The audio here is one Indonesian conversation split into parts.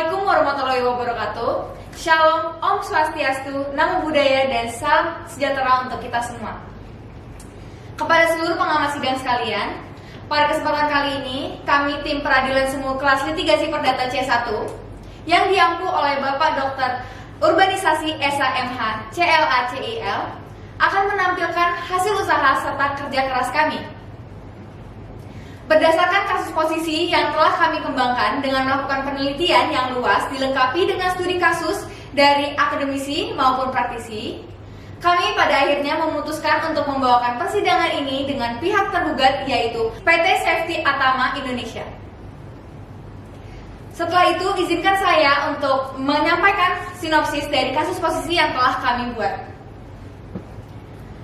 Assalamualaikum warahmatullahi wabarakatuh. Shalom, Om Swastiastu, Namo Buddhaya, dan salam sejahtera untuk kita semua. Kepada seluruh pengamat sidang sekalian, pada kesempatan kali ini, kami tim peradilan semu kelas litigasi perdata C1 yang diampu oleh Bapak Dr. Urbanisasi SHMH CLACIL akan menampilkan hasil usaha serta kerja keras kami. Berdasarkan kasus posisi yang telah kami kembangkan dengan melakukan penelitian yang luas dilengkapi dengan studi kasus dari akademisi maupun praktisi, kami pada akhirnya memutuskan untuk membawakan persidangan ini dengan pihak tergugat yaitu PT Safety Atama Indonesia. Setelah itu, izinkan saya untuk menyampaikan sinopsis dari kasus posisi yang telah kami buat.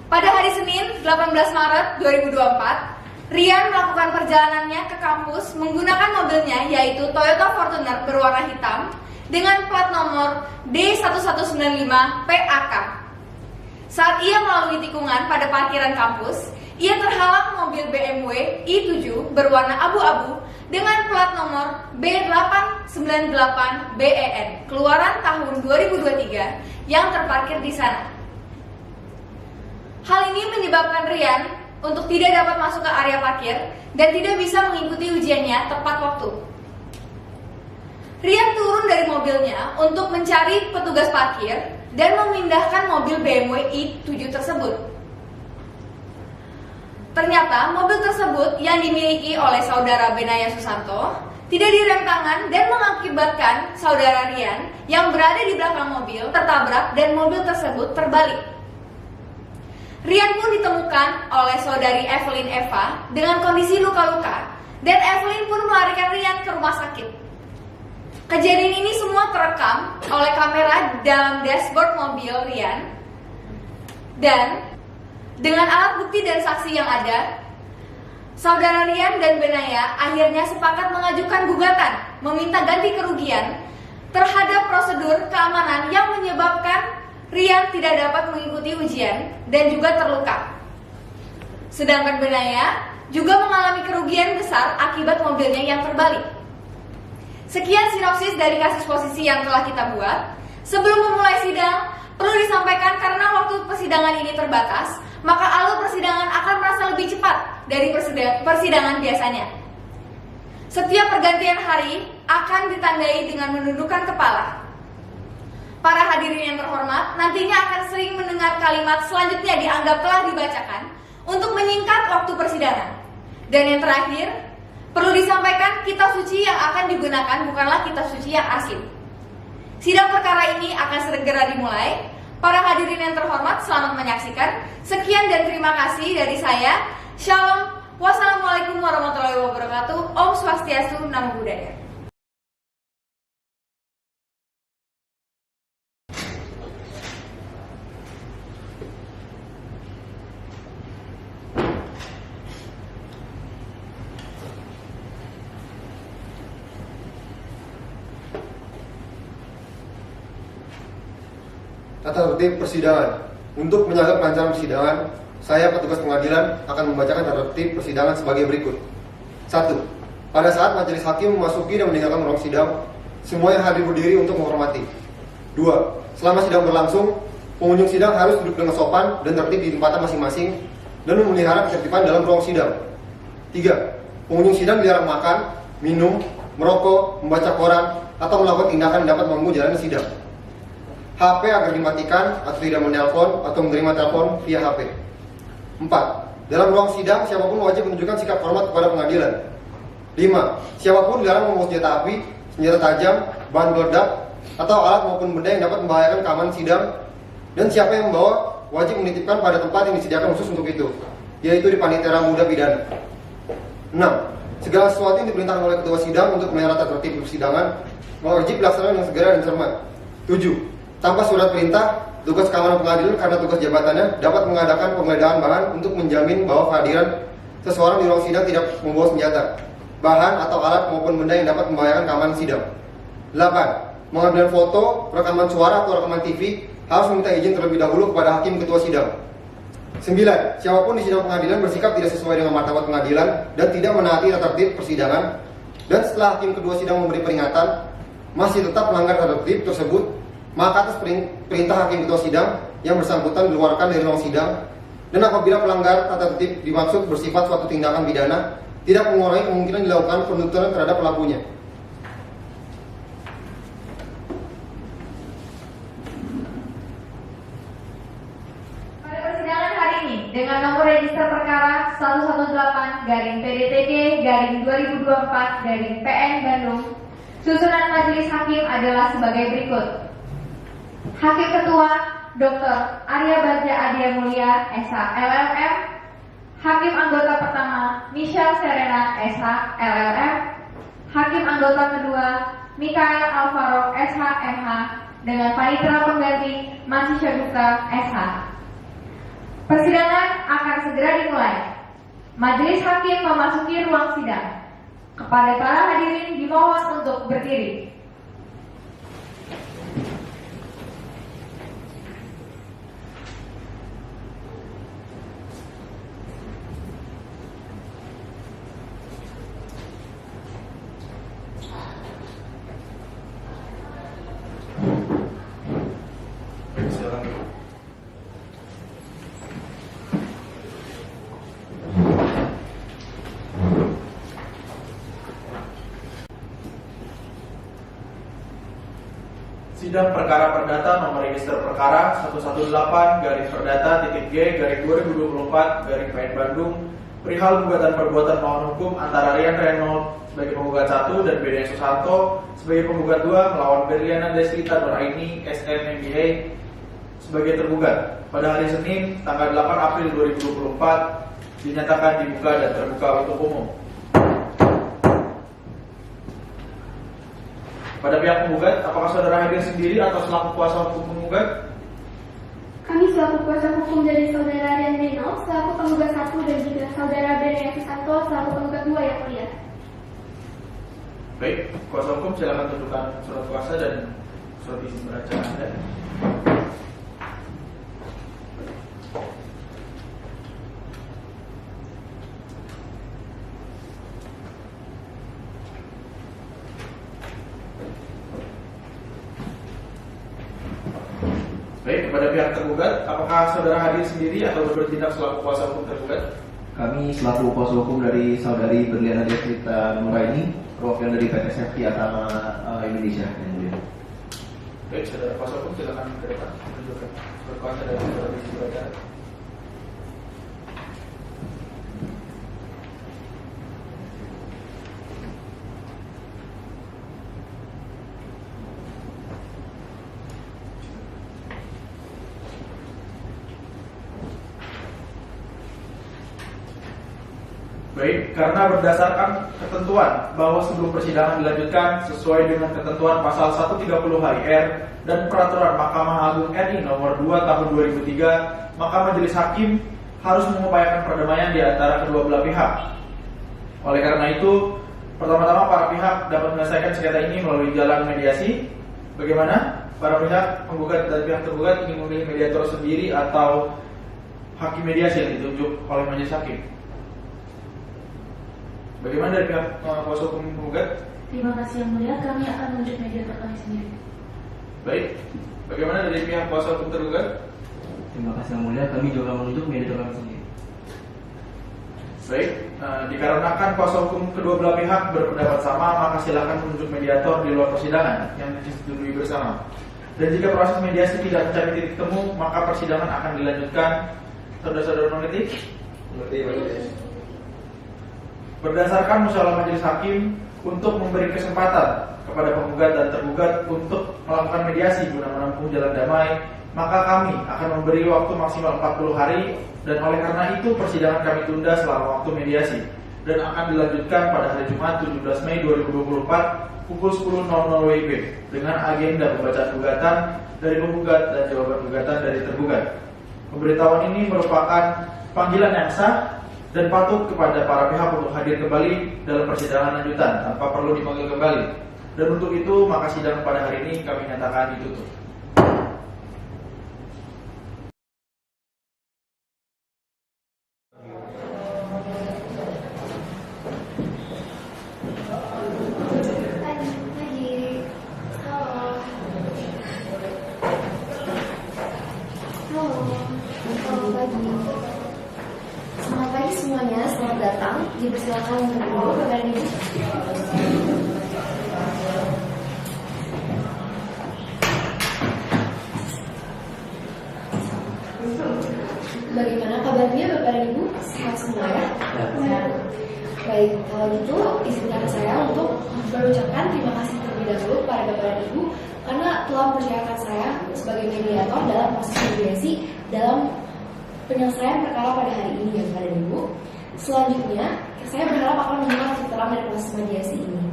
Pada hari Senin 18 Maret 2024, Rian melakukan perjalanannya ke kampus menggunakan mobilnya yaitu Toyota Fortuner berwarna hitam dengan plat nomor D1195PAK. Saat ia melalui tikungan pada parkiran kampus, ia terhalang mobil BMW i7 berwarna abu-abu dengan plat nomor B898BEN keluaran tahun 2023 yang terparkir di sana. Hal ini menyebabkan Rian untuk tidak dapat masuk ke area parkir dan tidak bisa mengikuti ujiannya tepat waktu. Rian turun dari mobilnya untuk mencari petugas parkir dan memindahkan mobil BMW i7 tersebut. Ternyata mobil tersebut yang dimiliki oleh saudara Benaya Susanto tidak direm tangan dan mengakibatkan saudara Rian yang berada di belakang mobil tertabrak dan mobil tersebut terbalik. Rian pun ditemukan oleh saudari Evelyn Eva dengan kondisi luka-luka dan Evelyn pun melarikan Rian ke rumah sakit. Kejadian ini semua terekam oleh kamera dalam dashboard mobil Rian, dan dengan alat bukti dan saksi yang ada, saudara Rian dan Benaya akhirnya sepakat mengajukan gugatan meminta ganti kerugian terhadap prosedur keamanan yang menyebabkan Rian tidak dapat mengikuti ujian dan juga terluka. Sedangkan Benaya juga mengalami kerugian besar akibat mobilnya yang terbalik. Sekian sinopsis dari kasus posisi yang telah kita buat. Sebelum memulai sidang, perlu disampaikan karena waktu persidangan ini terbatas, maka alur persidangan akan merasa lebih cepat dari persidangan biasanya. Setiap pergantian hari akan ditandai dengan menundukkan kepala. Para hadirin yang terhormat, nantinya akan sering mendengar kalimat selanjutnya dianggap telah dibacakan untuk menyingkat waktu persidangan. Dan yang terakhir, perlu disampaikan kitab suci yang akan digunakan bukanlah kitab suci yang asli. Sidang perkara ini akan segera dimulai. Para hadirin yang terhormat, selamat menyaksikan. Sekian dan terima kasih dari saya. Shalom. Wassalamualaikum warahmatullahi wabarakatuh. Om Swastiastu, Namo Buddhaya. Tata tertib persidangan. Untuk menjaga kelancaran persidangan, saya petugas pengadilan akan membacakan tata tertib persidangan sebagai berikut. 1. Pada saat majelis hakim memasuki dan meninggalkan ruang sidang, semua yang hadir berdiri untuk menghormati. 2. Selama sidang berlangsung, pengunjung sidang harus duduk dengan sopan dan tertib di tempatnya masing-masing dan memelihara ketertiban dalam ruang sidang. 3. Pengunjung sidang dilarang makan, minum, merokok, membaca koran, atau melakukan tindakan yang dapat mengganggu jalannya sidang. HP agar dimatikan atau tidak menelpon atau menerima telepon via HP. 4. Dalam ruang sidang, siapapun wajib menunjukkan sikap hormat kepada pengadilan. 5. Siapapun dilarang membawa senjata api, senjata tajam, bahan peledak, atau alat maupun benda yang dapat membahayakan keamanan sidang. Dan siapa yang membawa wajib menitipkan pada tempat yang disediakan khusus untuk itu, yaitu di panitera muda pidana. 6. Segala sesuatu yang diperintahkan oleh ketua sidang untuk memelihara tata tertib persidangan wajib dilaksanakan dengan segera dan cermat. 7. Tanpa surat perintah, tugas keamanan pengadilan karena tugas jabatannya dapat mengadakan penggeledahan bahan untuk menjamin bahwa kehadiran seseorang di ruang sidang tidak membawa senjata, bahan atau alat maupun benda yang dapat membahayakan keamanan sidang. 8. Mengambil foto, rekaman suara atau rekaman TV harus meminta izin terlebih dahulu kepada hakim ketua sidang. 9. Siapapun di sidang pengadilan bersikap tidak sesuai dengan martabat pengadilan dan tidak menaati tata tertib persidangan, dan setelah hakim kedua sidang memberi peringatan, masih tetap melanggar tata tertib tersebut, maka atas perintah hakim ketua sidang yang bersangkutan dikeluarkan dari ruang sidang, dan apabila pelanggar tata tertib dimaksud bersifat suatu tindakan pidana, tidak mengurangi kemungkinan dilakukan penuntutan terhadap pelakunya. Pada persidangan hari ini, dengan nomor register perkara 118-PDTK-2024-PN Bandung, susunan majelis hakim adalah sebagai berikut. Hakim Ketua Dr. Arya Bagja Adia Mulia, SH LLM. Hakim Anggota Pertama Michelle Serena, SH LLM. Hakim Anggota Kedua Mikael Alvaro, SH MH, dengan panitera pengganti Masih Syaduka, SH. Persidangan akan segera dimulai. Majelis hakim memasuki ruang sidang. Kepada para hadirin dimohon untuk berdiri. Sidang perkara perdata nomor register perkara 118-G-2024-PN Bandung perihal gugatan perbuatan melawan hukum antara Rian Reynolds sebagai penggugat 1 dan Benaya Susanto sebagai penggugat 2 melawan Berliana Deslita Nuraini SMMBA sebagai tergugat pada hari Senin tanggal 8 April 2024 dinyatakan dibuka dan terbuka untuk umum. Pada pihak penggugat, apakah saudara hadir sendiri atau selaku kuasa hukum penggugat? Kami selaku kuasa hukum dari saudara Rian Reynolds selaku penggugat 1 dan juga saudara Benaya Susanto selaku penggugat 2 yang mulia. Baik, kuasa hukum silakan tunjukkan surat kuasa dan surat izin beracara Anda. Baik, kepada pihak tergugat, apakah saudara hadir sendiri atau bertindak selaku kuasa hukum tergugat? Kami selaku kuasa hukum dari saudari Berliana Deslita Nuraini, perwakilan dari PT Safety Atama Indonesia yang mulia. Baik, saudara kuasa hukum silakan ke depan menunjukkan surat kuasa dan surat izin beracara. Baik, karena berdasarkan ketentuan bahwa sebelum persidangan dilanjutkan sesuai dengan ketentuan pasal 130 HIR dan peraturan Mahkamah Agung RI nomor 2 tahun 2003, maka majelis hakim harus mengupayakan perdamaian di antara kedua belah pihak. Oleh karena itu, pertama-tama para pihak dapat menyelesaikan sengketa ini melalui jalan mediasi. Bagaimana? Para pihak penggugat dan pihak tergugat ingin memilih mediator sendiri atau hakim mediasi yang ditunjuk oleh majelis hakim. Bagaimana dari pihak kuasa hukum penggugat? Terima kasih yang mulia, kami akan menunjuk mediator kami sendiri. Baik, bagaimana dari pihak kuasa hukum tergugat? Terima kasih yang mulia, kami juga menunjuk mediator kami sendiri. Baik, dikarenakan kuasa hukum kedua belah pihak berpendapat sama, maka silakan menunjuk mediator di luar persidangan yang disetujui bersama. Dan jika proses mediasi tidak mencapai titik temu, maka persidangan akan dilanjutkan. Saudara-saudara mengerti? Mengerti. Berdasarkan musyawarah majelis hakim untuk memberi kesempatan kepada penggugat dan tergugat untuk melakukan mediasi guna menempuh jalan damai, maka kami akan memberi waktu maksimal 40 hari dan oleh karena itu persidangan kami tunda selama waktu mediasi dan akan dilanjutkan pada hari Jumat 17 Mei 2024 pukul 10.00 WIB dengan agenda pembacaan gugatan dari penggugat dan jawaban gugatan dari tergugat. Pemberitahuan ini merupakan panggilan yang sah dan patut kepada para pihak untuk hadir kembali dalam persidangan lanjutan tanpa perlu dipanggil kembali. Dan untuk itu maka sidang pada hari ini kami nyatakan ditutup. Pagi. semuanya, selamat datang. Dipersilakan untuk duduk, Bapak dan Ibu. Bagaimana kabarnya Bapak dan Ibu? Sehat semua ya? Sehat. Baik, kalau gitu izinkan saya untuk berucapkan terima kasih terlebih dahulu kepada Bapak dan Ibu karena telah mempercayakan saya sebagai mediator dalam proses mediasi dalam penyelesaian perkara pada hari ini ya Bapak dan Ibu. Selanjutnya, saya berharap akan menyimak titik terang dari proses mediasi ini.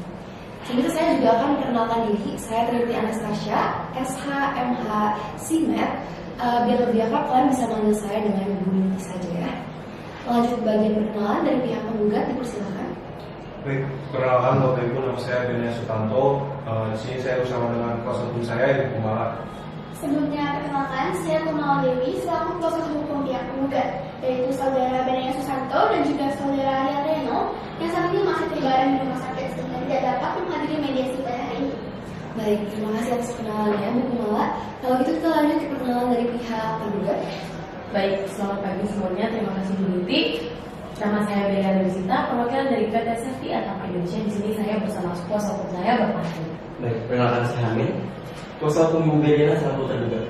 Selanjutnya saya juga akan memperkenalkan diri. Saya Trinity Anastasia, SHMH SIMED. Biar lebih akrab kalian bisa manggil saya dengan Ibu Ninti saja ya. Lanjut bagian perkenalan dari pihak penggugat, dipersilakan. Baik, perkenalkan Bapak Ibu, nama saya Benaya Sutanto. Di sini saya bersama dengan kuasa hukum saya, Ibu Kumala. Sebelumnya perkenalkan, saya Kumala Dewi selaku kuasa hukum pihak penggugat, yaitu saudara Benaya Susanto dan juga saudara Rian Reno yang saat ini masih terbaring di rumah sakit sehingga tidak dapat menghadiri mediasi pada hari ini. Baik, terima kasih atas perkenalannya Bu Kumala. Kalau gitu kita lanjut ke perkenalan dari pihak penggugat. Baik, selamat pagi semuanya. Terima kasih Bu Ninti. Nama saya Bella Dewisita, perwakilan dari PT Safety Atap Indonesia. Di sini saya bersama kuasa hukum saya, Bapak Hakim. Baik, perkenalkan saya Hamid, kuasa hukum Ibu Bella selaku tergugat.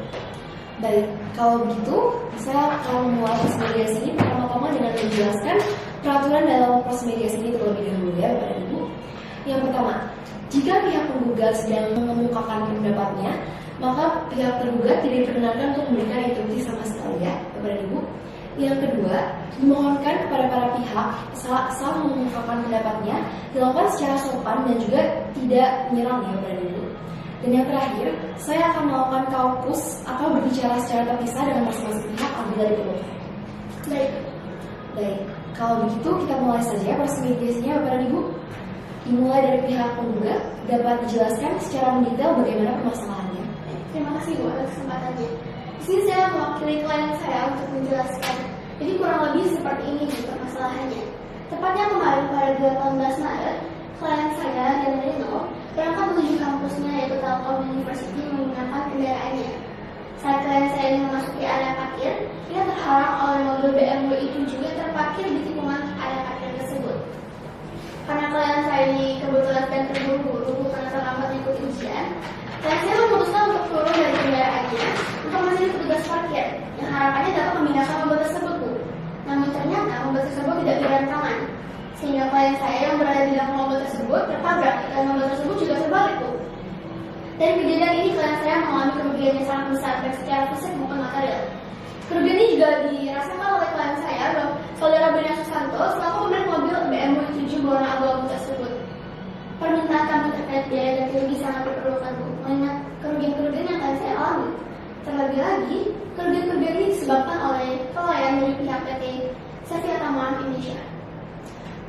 Baik, kalau begitu saya akan memulai proses mediasi ini pertama-tama dengan menjelaskan peraturan dalam proses mediasi ini terlebih dahulu ya Bapak dan Ibu. Yang pertama, jika pihak penggugat sedang mengemukakan pendapatnya, maka pihak tergugat tidak diperkenankan untuk memberikan interupsi sama sekali ya Bapak dan Ibu. Yang kedua, dimohonkan kepada para pihak saat mengemukakan pendapatnya dilakukan secara sopan dan juga tidak menyerang ya Bapak dan Ibu. Dan yang terakhir, saya akan melakukan kaukus atau berbicara secara terpisah dengan masing-masing pihak apabila diperlukan. Baik, kalau begitu kita mulai saja proses mediasinya Bapak dan Ibu. Dimulai dari pihak penggugat, dapat dijelaskan secara mendetail bagaimana permasalahannya. Terima kasih Bu atas kesempatannya. Di sini saya mewakili klien saya untuk menjelaskan. Jadi kurang lebih seperti ini Bu permasalahannya. Tepatnya kemarin pada 18 Maret, klien saya dan Reno berangkat menuju kampusnya yaitu Telkom University menggunakan kendaraannya. Saat klien saya ingin memasuki area parkir, ia terhalang oleh mobil BMW itu juga terparkir di tikungan area parkir tersebut. Karena klien saya ini kebetulan dan terburu-buru karena terlambat mengikuti ujian, klien saya memutuskan untuk turun dari kendaraannya untuk mencari petugas parkir yang harapannya dapat memindahkan mobil tersebut Bu. Namun ternyata mobil tersebut tidak direm tangan, sehingga klien saya yang berada di belakang mobil tersebut tertabrak dan mobil tersebut juga terbalik Bu. Dari kejadian ini klien saya mengalami kerugian yang sangat besar baik secara fisik maupun material. Kerugian ini juga dirasakan oleh klien saya, saudara Benaya Susanto, selaku pemilik mobil BMW 7 berwarna abu-abu tersebut. Permintaan kami terkait biaya dan rugi sangat diperlukan Bu, mengingat kerugian-kerugian yang klien saya alami. Terlebih lagi, kerugian-kerugian ini disebabkan oleh klien dari pihak PT Safety Atap Indonesia.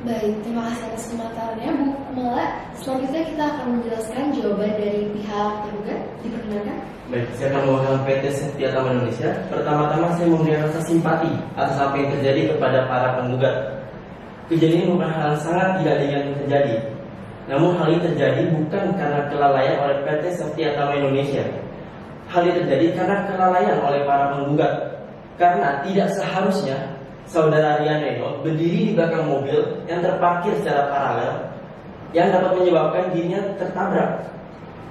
Baik, terima kasih atas pemaparannya Bu Kumala. Selanjutnya kita akan menjelaskan jawaban dari pihak tergugat. Diperkenalkan. Baik, saya akan mewakili PT Safety Atap Indonesia. Pertama-tama saya memberikan rasa simpati atas apa yang terjadi kepada para penggugat. Kejadian ini merupakan hal yang sangat tidak diinginkan terjadi. Namun hal ini terjadi bukan karena kelalaian oleh PT Safety Atap Indonesia. Hal ini terjadi karena kelalaian oleh para penggugat. Karena tidak seharusnya saudara Rian Reno berdiri di belakang mobil yang terparkir secara paralel yang dapat menyebabkan dirinya tertabrak.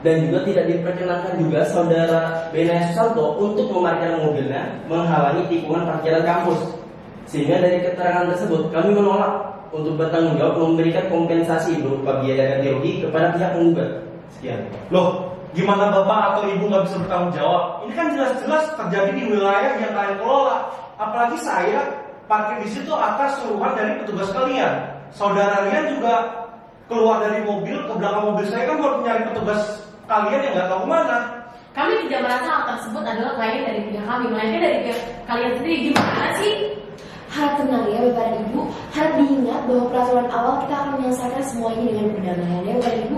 Dan juga tidak diperkenankan juga saudara Benaya Susanto untuk memarkirkan mobilnya menghalangi tikungan parkiran kampus. Sehingga dari keterangan tersebut kami menolak untuk bertanggung jawab memberikan kompensasi berupa biaya ganti rugi kepada pihak penggugat. Sekian. Loh, gimana Bapak atau Ibu nggak bisa bertanggung jawab? Ini kan jelas-jelas terjadi di wilayah yang kalian kelola. Apalagi saya parkir di situ atas suruhan dari petugas kalian. Saudara Rian juga keluar dari mobil ke belakang mobil saya kan buat mencari petugas kalian yang nggak tahu kemana. Kami tidak merasa hal tersebut adalah klien dari pihak kami, melainkan dari pihak kalian sendiri. Gimana sih? Harap tenang ya Bapak dan Ibu. Harap diingat bahwa peraturan awal kita akan menyelesaikan semua ini dengan berdamaian ya Bapak dan Ibu.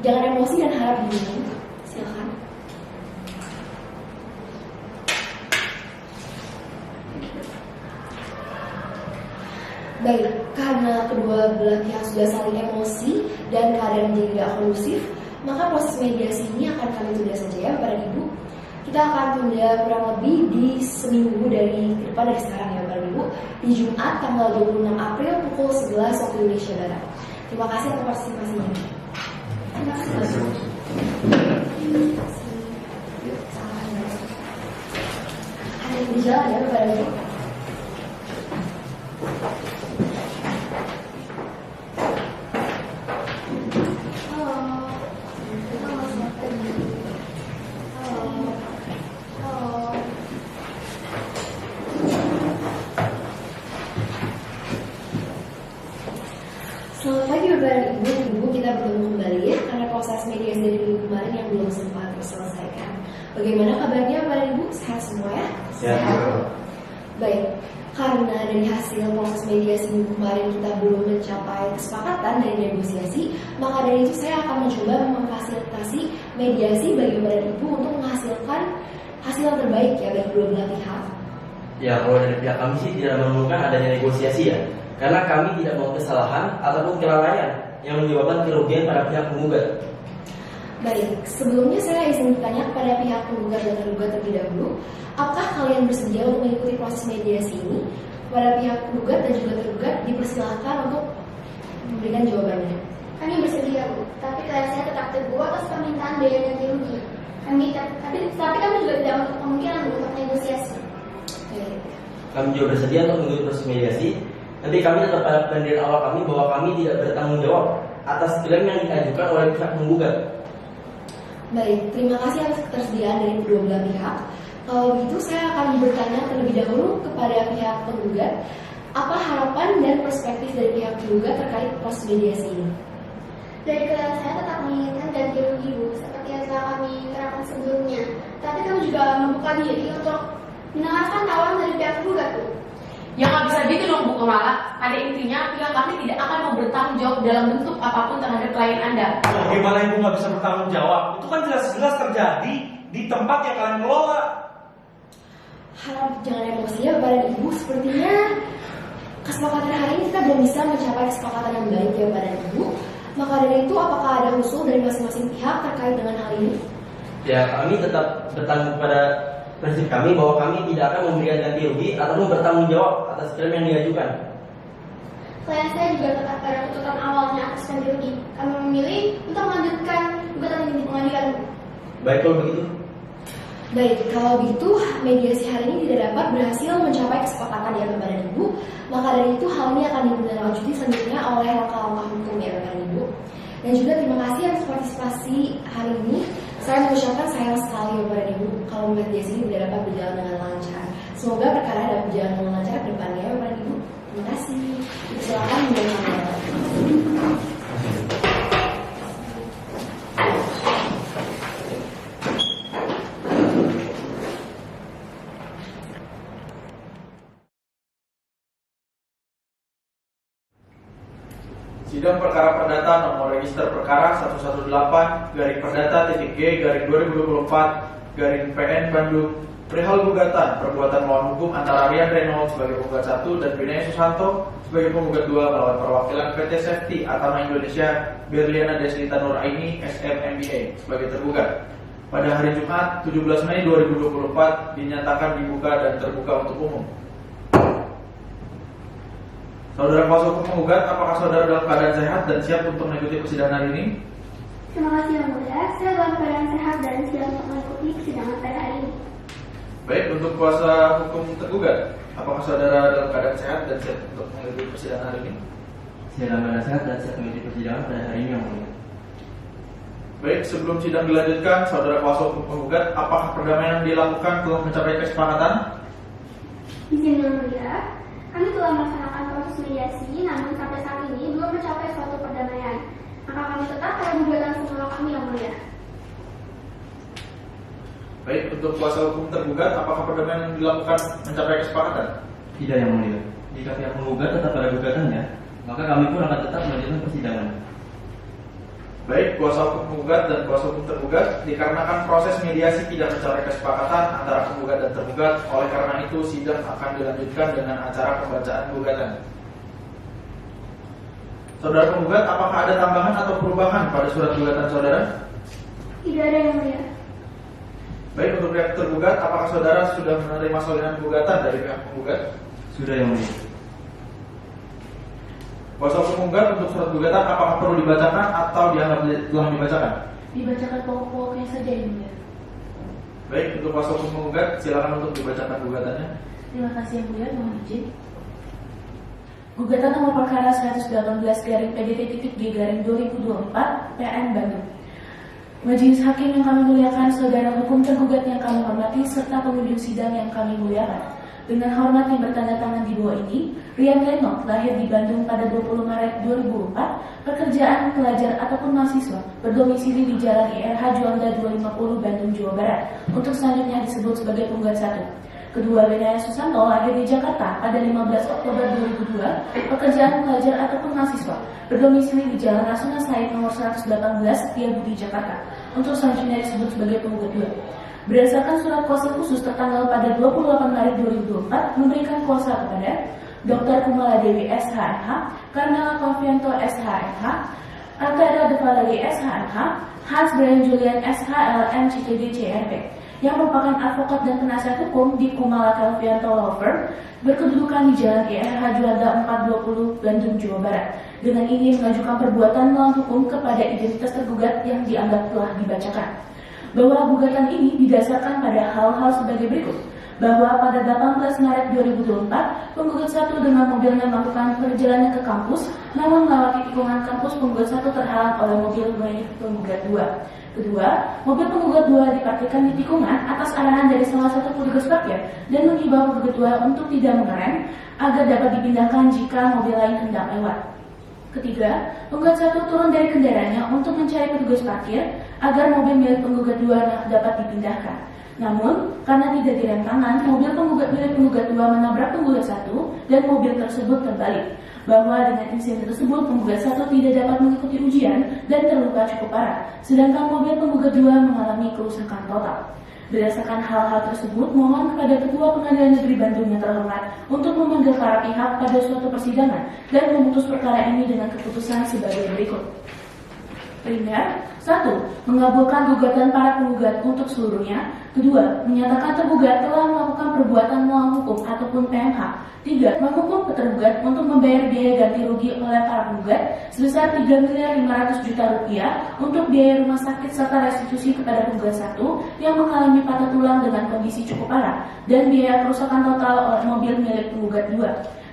Jangan emosi dan harap diingat. Silakan. Baik, karena kedua belah pihak sudah saling emosi dan keadaan menjadi tidak kondusif, maka proses mediasi ini akan kami tunda saja ya Bapak dan Ibu. Kita akan tunda kurang lebih di seminggu dari depan dari sekarang ya Bapak dan Ibu. di Jumat tanggal 26 April pukul 11 waktu Indonesia Barat. Terima kasih atas partisipasinya. Terima kasih. Ada yang berjalan ya Bapak Ibu? Selamat pagi Bapak dan Ibu, kita bertemu kembali ya, karena proses mediasi dari minggu kemarin yang belum sempat terselesaikan. Bagaimana kabarnya Bapak dan Ibu? Sehat semua ya? Sehat. Baik, karena dari hasil proses mediasi minggu kemarin kita belum mencapai kesepakatan dari negosiasi, maka dari itu saya akan mencoba memfasilitasi mediasi bagi Bapak dan Ibu untuk menghasilkan hasil yang terbaik ya bagi kedua belah pihak. Ya, kalau dari pihak kami sih tidak menemukan adanya negosiasi ya, karena kami tidak mau kesalahan ataupun kelalaian yang menyebabkan kerugian pada pihak penggugat. Baik, sebelumnya saya izin bertanya kepada pihak penggugat dan tergugat terlebih dahulu, apakah kalian bersedia untuk mengikuti proses mediasi ini? Kepada pihak penggugat dan juga tergugat dipersilakan untuk memberikan jawabannya. Kami bersedia, Bu. Tapi klien saya tetap teguh atas permintaan biaya ganti rugi. Tapi kami juga tidak menutup kemungkinan untuk negosiasi. Baik. Kami juga bersedia untuk mengikuti proses mediasi. Nanti kami tetap pada pendirian awal kami bahwa kami tidak bertanggung jawab atas klaim yang diajukan oleh pihak penggugat. Baik, terima kasih atas ketersediaan dari kedua belah pihak. Kalau begitu saya akan bertanya terlebih dahulu kepada pihak penggugat, apa harapan dan perspektif dari pihak penggugat terkait proses mediasi ini? Dari klien saya tetap menginginkan ganti rugi, Bu, seperti yang telah kami kerahkan sebelumnya. Tapi kami juga membuka diri untuk mendengarkan tawaran dari pihak penggugat, Bu. Ya nggak bisa gitu dong Bu Kemala. Pada intinya pihak kami tidak akan mau bertanggung jawab dalam bentuk apapun terhadap klien Anda. Bagaimana Ibu nggak bisa bertanggung jawab? Itu kan jelas-jelas terjadi di tempat yang kalian kelola. Harap jangan emosi ya Bapak dan Ibu. Sepertinya kesepakatan hari ini kita belum bisa mencapai kesepakatan yang baik ya Bapak dan Ibu. Maka dari itu apakah ada usul dari masing-masing pihak terkait dengan hal ini? Ya, kami tetap bertanggung pada prinsip kami bahwa kami tidak akan memberikan ganti rugi ataupun bertanggung jawab atas klaim yang diajukan. Klien saya juga tetap pada tuntutan awalnya atas ganti rugi. Kami memilih untuk melanjutkan gugatan ini di pengadilan, Bu. Baik kalau begitu. Baik, kalau begitu mediasi hari ini tidak dapat berhasil mencapai kesepakatan ya Bapak dan Ibu. Maka dari itu hal ini akan ditindaklanjuti selanjutnya oleh langkah-langkah hukum ya Bapak dan Ibu. Dan juga terima kasih atas partisipasi hari ini. Saya mengucapkan sayang sekali Bapak dan Ibu kalau mediasi ini tidak dapat berjalan dengan lancar. Semoga perkara dapat berjalan dengan lancar ke depannya Bapak dan Ibu. Terima kasih. Silakan menjawab kamera. Sidang perkara perdata nomor register perkara 118-G/2024-PN Bandung perihal gugatan perbuatan melawan hukum antara Rian Reynolds sebagai penggugat 1 dan Binaya Susanto sebagai penggugat 2 melawan perwakilan PT Safety Atama Indonesia Berliana Deslita Nuraini SMMBA sebagai tergugat. Pada hari Jumat 17 Mei 2024 dinyatakan dibuka dan terbuka untuk umum. Saudara kuasa hukum penggugat, apakah saudara dalam keadaan sehat dan siap untuk mengikuti persidangan hari ini? Terima kasih Yang Mulia. Saya dalam keadaan sehat dan siap untuk mengikuti persidangan pada hari ini. Baik, untuk kuasa hukum tergugat, apakah saudara dalam keadaan sehat dan siap untuk mengikuti persidangan hari ini? Saya dalam keadaan sehat dan siap mengikuti persidangan pada hari ini yang mulia. Baik, sebelum sidang dilanjutkan, saudara kuasa hukum penggugat, apakah perdamaian yang dilakukan telah mencapai kesepakatan? Izin Yang Mulia, kami telah melaksanakan proses mediasi, namun sampai saat ini belum mencapai suatu perdamaian. Maka kami tetap pada gugatan semula kami Yang Mulia. Baik, untuk kuasa hukum tergugat, apakah perdamaian yang dilakukan mencapai kesepakatan? Tidak yang mulia. Jika pihak penggugat tetap pada gugatannya, maka kami pun akan tetap melanjutkan persidangan. Baik, kuasa hukum penggugat dan kuasa hukum tergugat, dikarenakan proses mediasi tidak mencapai kesepakatan antara penggugat dan tergugat, oleh karena itu sidang akan dilanjutkan dengan acara pembacaan gugatan. Saudara penggugat, apakah ada tambahan atau perubahan pada surat gugatan saudara? Tidak ada Yang Mulia. Baik, untuk pihak tergugat, apakah saudara sudah menerima salinan gugatan dari pihak penggugat? Sudah yang mulia. Kuasa hukum penggugat untuk surat gugatan apakah perlu dibacakan atau dianggap telah dibacakan? Dibacakan pokok-pokoknya saja yang mulia. Baik, untuk kuasa hukum penggugat silakan untuk dibacakan gugatannya. Terima kasih yang mulia, mohon izin. Gugatan nomor perkara 118-PDT-G-2024 PN Bandung. Majelis Hakim yang kami muliakan, saudara hukum tergugat yang kami hormati, serta pengunjung sidang yang kami muliakan. Dengan hormat yang bertanda tangan di bawah ini, Rian Renok lahir di Bandung pada 20 Maret 2004, pekerjaan pelajar ataupun mahasiswa, berdomisili di Jalan IRH Juanda 250 Bandung, Jawa Barat, untuk selanjutnya disebut sebagai penggugat 1. Kedua, Benaya Susanto lahir di Jakarta pada 15 Oktober 2002, pekerjaan pelajar ataupun mahasiswa, berdomisili di Jalan Rasuna Said nomor 118, Setiabudi, Jakarta, untuk selanjutnya disebut sebagai penggugat 2. Berdasarkan surat kuasa khusus tertanggal pada 28 Maret 2024 memberikan kuasa kepada Dr. Kumala Dewi SHMH, Karnala Konfianto SHMH, Altera De Valerie SHMH, Hans Brian Julian SHLM CTD CRP, yang merupakan advokat dan penasihat hukum di Kumala Konfianto Law Firm, berkedudukan di Jalan IRH Juanda 420 Bandung, Jawa Barat. Dengan ini mengajukan perbuatan melawan hukum kepada identitas tergugat yang dianggap telah dibacakan. Bahwa gugatan ini didasarkan pada hal-hal sebagai berikut. Bahwa pada 18 Maret 2024, penggugat 1 dengan mobilnya melakukan perjalanan ke kampus, namun melewati tikungan kampus, penggugat 1 terhalang oleh mobil milik penggugat 2. Kedua, mobil penggugat 2 diparkirkan di tikungan atas arahan dari salah satu petugas parkir dan menghimbau penggugat 2 untuk tidak mengerem agar dapat dipindahkan jika mobil lain hendak lewat. Ketiga, penggugat 1 turun dari kendaraannya untuk mencari petugas parkir agar mobil milik penggugat 2 dapat dipindahkan. Namun, karena tidak direm tangan, mobil penggugat milik penggugat 2 menabrak penggugat 1 dan mobil tersebut terbalik. Bahwa dengan insiden tersebut, penggugat 1 tidak dapat mengikuti ujian dan terluka cukup parah, sedangkan mobil penggugat 2 mengalami kerusakan total. Berdasarkan hal-hal tersebut, mohon kepada Ketua Pengadilan Negeri Bandung yang terhormat untuk memanggil para pihak pada suatu persidangan dan memutus perkara ini dengan keputusan sebagai berikut. Primer, 1. Mengabulkan gugatan para penggugat untuk seluruhnya. Kedua, menyatakan tergugat telah melakukan perbuatan melawan hukum ataupun PMH. 3. Menghukum tergugat untuk membayar biaya ganti rugi oleh para penggugat sebesar 3.500.000.000 rupiah untuk biaya rumah sakit serta restitusi kepada penggugat 1 yang mengalami patah tulang dengan kondisi cukup parah dan biaya kerusakan total oleh mobil milik penggugat 2.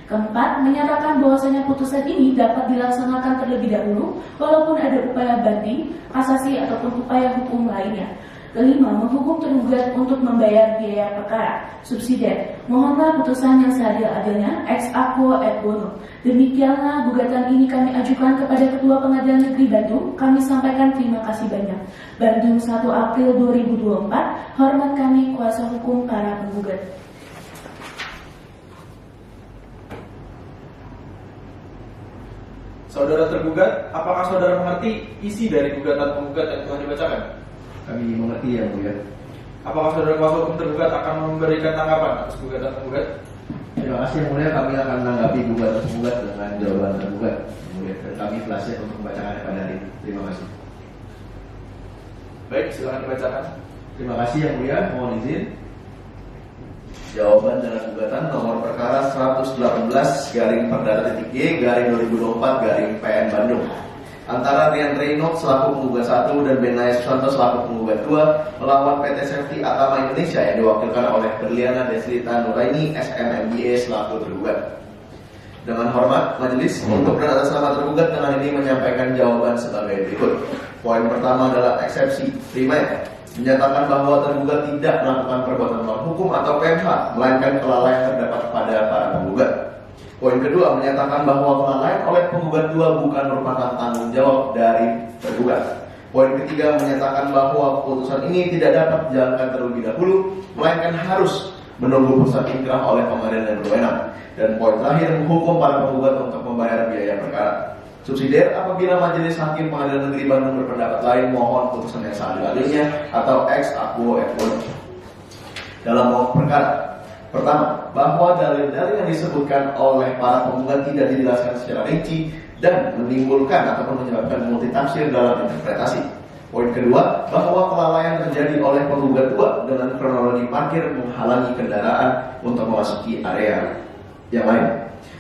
Keempat, menyatakan bahwasanya putusan ini dapat dilaksanakan terlebih dahulu walaupun ada upaya banding, kasasi ataupun upaya hukum lainnya. Kelima, menghukum tergugat untuk membayar biaya perkara. Subsidiar, mohonlah putusan yang seadil-adilnya ex aequo et bono. Demikianlah gugatan ini kami ajukan kepada Ketua Pengadilan Negeri Bandung. Kami sampaikan terima kasih banyak. Bandung 1 April 2024. Hormat kami kuasa hukum para penggugat. Saudara tergugat, apakah saudara mengerti isi dari gugatan penggugat yang telah dibacakan? Kami mengerti yang mulia. Apakah saudara kuasa hukum tergugat akan memberikan tanggapan atas gugatan penggugat? Terima kasih yang mulia, kami akan menanggapi gugatan penggugat dengan jawaban tergugat. Dan kami telah siap untuk membacakannya pada hari ini. Terima kasih. Baik, silakan dibacakan. Terima kasih yang mulia, mohon izin. Jawaban dalam gugatan nomor perkara 118-Perdata.G/2024 PN Bandung antara Rian Renok selaku penggugat 1 dan Benaya Susanto selaku penggugat 2 melawan PT Safety Atama Indonesia yang diwakilkan oleh Berliana Deslita Nuraini SMMBA selaku tergugat. Dengan hormat, majelis untuk dan atas nama tergugat dengan ini menyampaikan jawaban sebagai berikut. Poin pertama adalah eksepsi. Primer, menyatakan bahwa tergugat tidak melakukan perbuatan melawan hukum atau PMH, melainkan kelalaian terdapat pada para penggugat. Poin kedua, menyatakan bahwa kelalaian oleh penggugat 2 bukan merupakan tanggung jawab dari tergugat. Poin ketiga, menyatakan bahwa keputusan ini tidak dapat dijalankan terlebih dahulu, melainkan harus menunggu putusan inkrah oleh pengadilan yang berwenang. Dan poin terakhir, menghukum para penggugat untuk membayar biaya perkara. Subsidiar, apabila majelis hakim Pengadilan Negeri Bandung berpendapat lain, mohon putusan yang seadil-adilnya atau ex aequo et bono. Dalam pokok perkara, pertama, bahwa dalil-dalil yang disebutkan oleh para penggugat tidak dijelaskan secara rinci dan menimbulkan ataupun menyebabkan multitafsir dalam interpretasi. Poin kedua, bahwa kelalaian terjadi oleh penggugat 2 dengan kronologi parkir menghalangi kendaraan untuk memasuki area yang lain.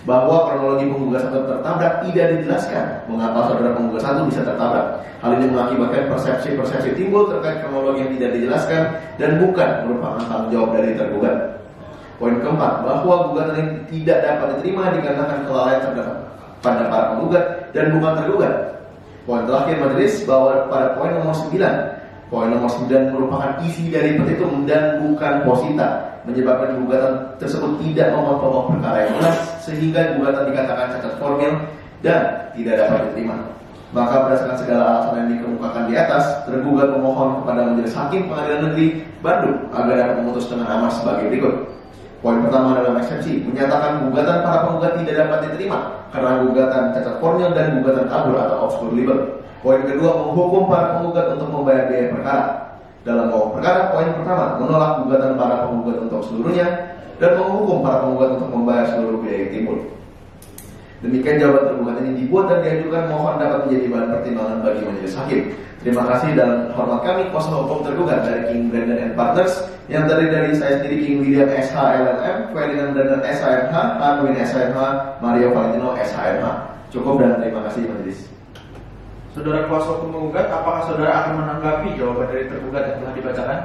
Bahwa kronologi penggugat satu tertabrak tidak dijelaskan mengapa saudara penggugat satu bisa tertabrak. Hal ini mengakibatkan persepsi-persepsi timbul terkait kronologi yang tidak dijelaskan dan bukan merupakan tanggung jawab dari tergugat. Poin keempat, bahwa gugatan ini tidak dapat diterima dikarenakan kelalaian terdapat pada para penggugat dan bukan tergugat. Poin terakhir majelis bahwa pada poin nomor 9, poin nomor 9 merupakan isi dari petitum dan bukan posita, menyebabkan gugatan tersebut tidak memuat pokok perkara yang jelas sehingga gugatan dikatakan cacat formil dan tidak dapat diterima. Maka berdasarkan segala alasan yang dikemukakan di atas, tergugat memohon kepada Majelis Hakim Pengadilan Negeri Bandung agar dapat memutus dengan amar sebagai berikut. Poin pertama dalam eksepsi menyatakan gugatan para penggugat tidak dapat diterima karena gugatan cacat formil dan gugatan kabur atau obscur libel. Poin kedua menghukum para penggugat untuk membayar biaya perkara. Dalam pokok perkara, poin pertama menolak gugatan para penggugat untuk seluruhnya dan menghukum para penggugat untuk membayar seluruh biaya yang timbul. Demikian jawaban tergugat ini dibuat dan diajukan, mohon dapat menjadi bahan pertimbangan bagi majelis hakim. Terima kasih dan hormat kami kuasa hukum tergugat dari King Brandon and Partners yang terdiri dari saya sendiri King William SH LLM, Ferdinand Brandon SHMH, Anwin SHMH, Mario Valentino SHMH. Cukup dan terima kasih majelis. Saudara kuasa hukum menggugat, apakah saudara akan menanggapi jawaban dari tergugat yang telah dibacakan?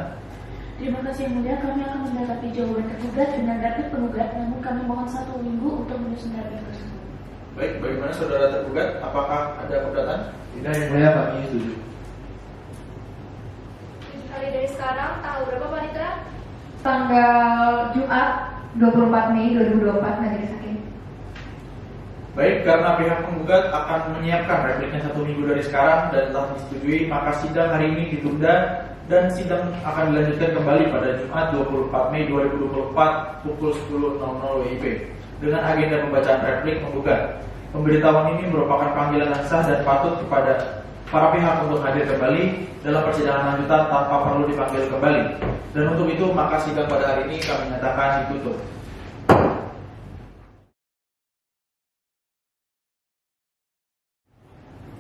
Terima kasih yang mulia, kami akan menanggapi jawaban tergugat dengan dapat penggugat, namun kami mohon 1 minggu untuk menyusun dapat tersebut. Baik, bagaimana saudara tergugat? Apakah ada keberatan? Tidak, yang mulia kami setuju. Hari dari sekarang, tanggal berapa Pak Nitra? Tanggal Jumat 24 Mei 2024 Majelis Hakim. Baik, karena pihak penggugat akan menyiapkan repliknya 1 minggu dari sekarang dan telah disetujui, maka sidang hari ini ditunda dan sidang akan dilanjutkan kembali pada Jumat 24 Mei 2024 pukul 10.00 WIB dengan agenda pembacaan replik penggugat. Pemberitahuan ini merupakan panggilan yang sah dan patut kepada para pihak untuk hadir kembali dalam persidangan lanjutan tanpa perlu dipanggil kembali. Dan untuk itu maka sidang pada hari ini kami nyatakan ditutup.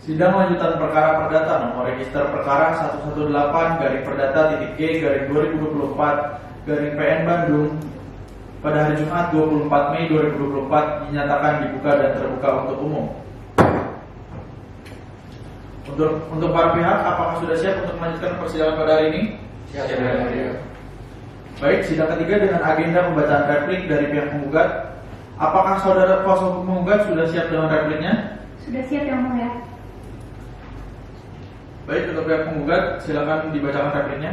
Sidang lanjutan perkara perdata nomor register perkara 118-G/2024-PN Bandung pada hari Jumat 24 Mei 2024 dinyatakan dibuka dan terbuka untuk umum. Untuk para pihak, apakah sudah siap untuk melanjutkan persidangan pada hari ini? Siap. Baik, sidang ketiga dengan agenda pembacaan replik dari pihak penggugat. Apakah saudara kuasa hukum penggugat sudah siap dengan repliknya? Sudah siap yang mulia. Baik, untuk pihak penggugat silakan dibacakan repliknya.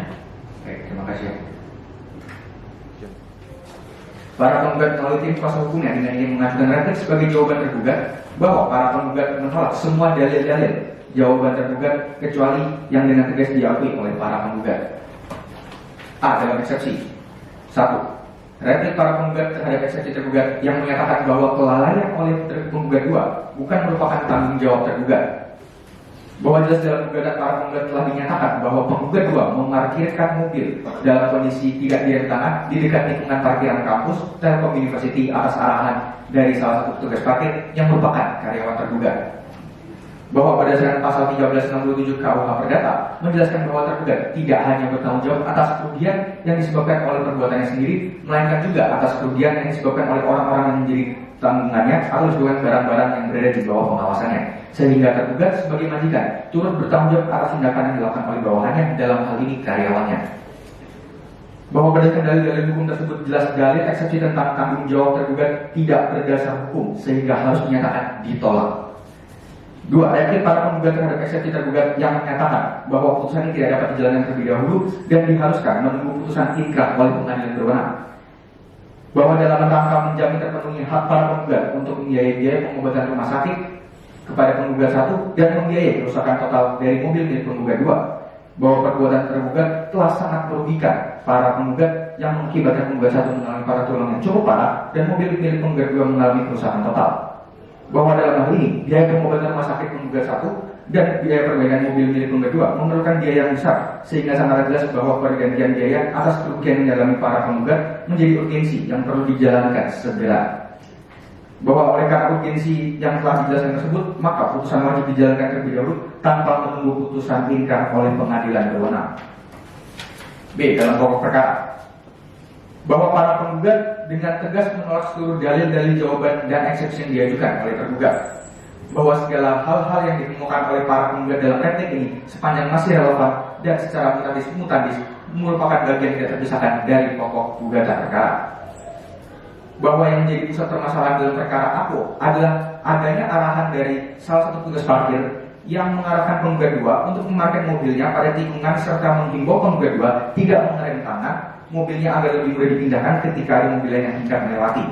Baik, terima kasih. Para penggugat melalui tim kuasa hukumnya dengan ingin mengajukan replik sebagai jawaban tergugat bahwa para penggugat menolak semua dalil-dalil jawaban tergugat kecuali yang dengan tegas diakui oleh para penggugat. A. Dalam eksepsi 1. Replik para penggugat terhadap eksepsi tergugat yang menyatakan bahwa kelalaian oleh penggugat 2 bukan merupakan tanggung jawab tergugat. Bahwa jelas dalam gugatan para penggugat telah dinyatakan bahwa penggugat 2 memarkirkan mobil dalam kondisi tidak direm tangan di dekat lingkungan parkiran kampus Telkom University atas arahan dari salah satu petugas parkir yang merupakan karyawan tergugat. Bahwa berdasarkan pasal 1367 KUH Perdata menjelaskan bahwa tergugat tidak hanya bertanggung jawab atas kerugian yang disebabkan oleh perbuatannya sendiri, melainkan juga atas kerugian yang disebabkan oleh orang-orang yang menjadi tanggungannya atau disebabkan barang-barang yang berada di bawah pengawasannya, sehingga tergugat sebagai majikan turut bertanggung jawab atas tindakan yang dilakukan oleh bawahannya, dalam hal ini karyawannya. Bahwa berdasarkan dalil-dalil hukum tersebut jelas dalil eksepsi tentang tanggung jawab tergugat tidak berdasar hukum sehingga harus dinyatakan ditolak. 2. Replik para penggugat terhadap eksepsi tergugat yang menyatakan bahwa putusan ini tidak dapat dijalankan terlebih dahulu dan diharuskan menunggu putusan inkrah oleh pengadilan berwenang. Bahwa dalam rangka menjamin terpenuhi hak para penggugat untuk membiayai biaya pengobatan rumah sakit kepada penggugat 1 dan membiayai kerusakan total dari mobil milik penggugat 2, bahwa perbuatan tergugat telah sangat merugikan para penggugat yang mengakibatkan penggugat 1 mengalami patah tulang yang cukup parah dan mobil milik penggugat 2 mengalami kerusakan total. Bahwa dalam hal ini biaya pengobatan rumah sakit penggugat 1 dan biaya perbaikan mobil milik penggugat 2 memerlukan biaya yang besar, sehingga sangat jelas bahwa pergantian biaya atas kerugian yang dialami para penggugat menjadi urgensi yang perlu dijalankan segera. Bahwa oleh karena urgensi yang telah dijelaskan tersebut, maka putusan wajib dijalankan terlebih dahulu tanpa menunggu putusan inkrah oleh pengadilan berwenang. B. Dalam pokok perkara, bahwa para penggugat dengan tegas menolak seluruh dalil-dalil jawaban dan eksepsi yang diajukan oleh tergugat, bahwa segala hal-hal yang ditemukan oleh para penggugat dalam replik ini sepanjang masih relevan dan secara mutandis merupakan bagian tidak terpisahkan dari pokok gugatan perkara. Bahwa yang menjadi pusat permasalahan dalam perkara aku adalah adanya arahan dari salah satu petugas parkir yang mengarahkan penggugat 2 untuk memarkir mobilnya pada tikungan serta menghimbau penggugat 2 tidak mengerem tangan mobilnya agar lebih mudah dipindahkan ketika ada mobil lain yang hendak melewati.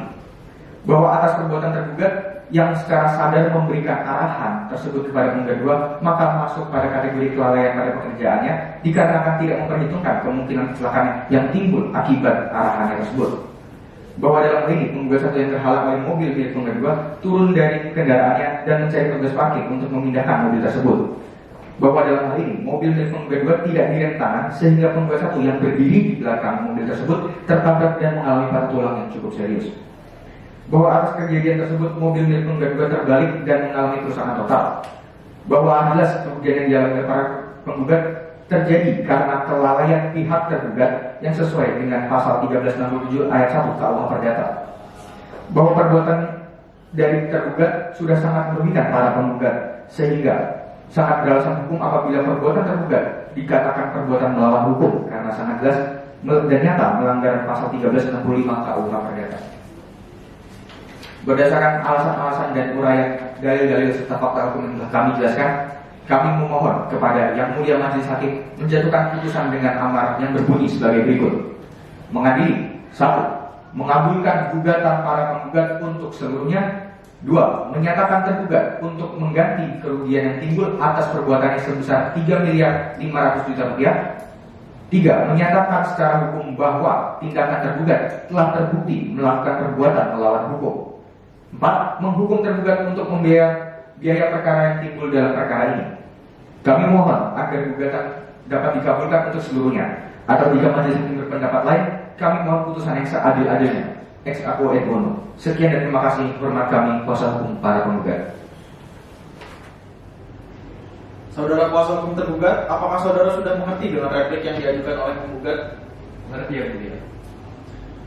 Bahwa atas perbuatan tergugat yang secara sadar memberikan arahan tersebut kepada penggugat 2 maka masuk pada kategori kelalaian pada pekerjaannya dikarenakan tidak memperhitungkan kemungkinan kecelakaan yang timbul akibat arahannya tersebut. Bahwa dalam hal ini penggugat 1 yang terhalang oleh mobil milik penggugat 2 turun dari kendaraannya dan mencari petugas parkir untuk memindahkan mobil tersebut. Bahwa dalam hal ini mobil milik penggugat 2 tidak direm tangan sehingga penggugat 1 yang berdiri di belakang mobil tersebut tertabrak dan mengalami patah tulang yang cukup serius. Bahwa atas kejadian tersebut mobil milik penggugat 2 terbalik dan mengalami kerusakan total. Bahwa jelas kerugian yang dialami oleh para penggugat terjadi karena kelalaian pihak tergugat yang sesuai dengan pasal 1367 ayat 1 KUH Perdata. Bahwa perbuatan dari tergugat sudah sangat merugikan para penggugat sehingga sangat beralasan hukum apabila perbuatan tergugat dikatakan perbuatan melawan hukum karena sangat jelas dan nyata melanggar pasal 1365 KUH Perdata. Berdasarkan alasan-alasan dan uraian dalil-dalil serta fakta hukum yang telah kami jelaskan, kami memohon kepada Yang Mulia Majelis Hakim menjatuhkan putusan dengan amar yang berbunyi sebagai berikut. Mengadili 1. Mengabulkan gugatan para penggugat untuk seluruhnya. 2. Menyatakan tergugat untuk mengganti kerugian yang timbul atas perbuatannya sebesar 3.500.000.000 rupiah. 3. Menyatakan secara hukum bahwa tindakan tergugat telah terbukti melakukan perbuatan melawan hukum. 4. Menghukum tergugat untuk membayar biaya perkara yang timbul dalam perkara ini. Kami mohon agar gugatan dapat dikabulkan untuk seluruhnya. Atau jika majelis hakim berpendapat lain, kami mohon putusan yang seadil-adilnya. Ex aequo et bono. Sekian dan terima kasih. Hormat kami, kuasa hukum para penggugat. Saudara kuasa hukum tergugat, apakah saudara sudah mengerti dengan replik yang diajukan oleh penggugat? Mengerti ya, Mulia.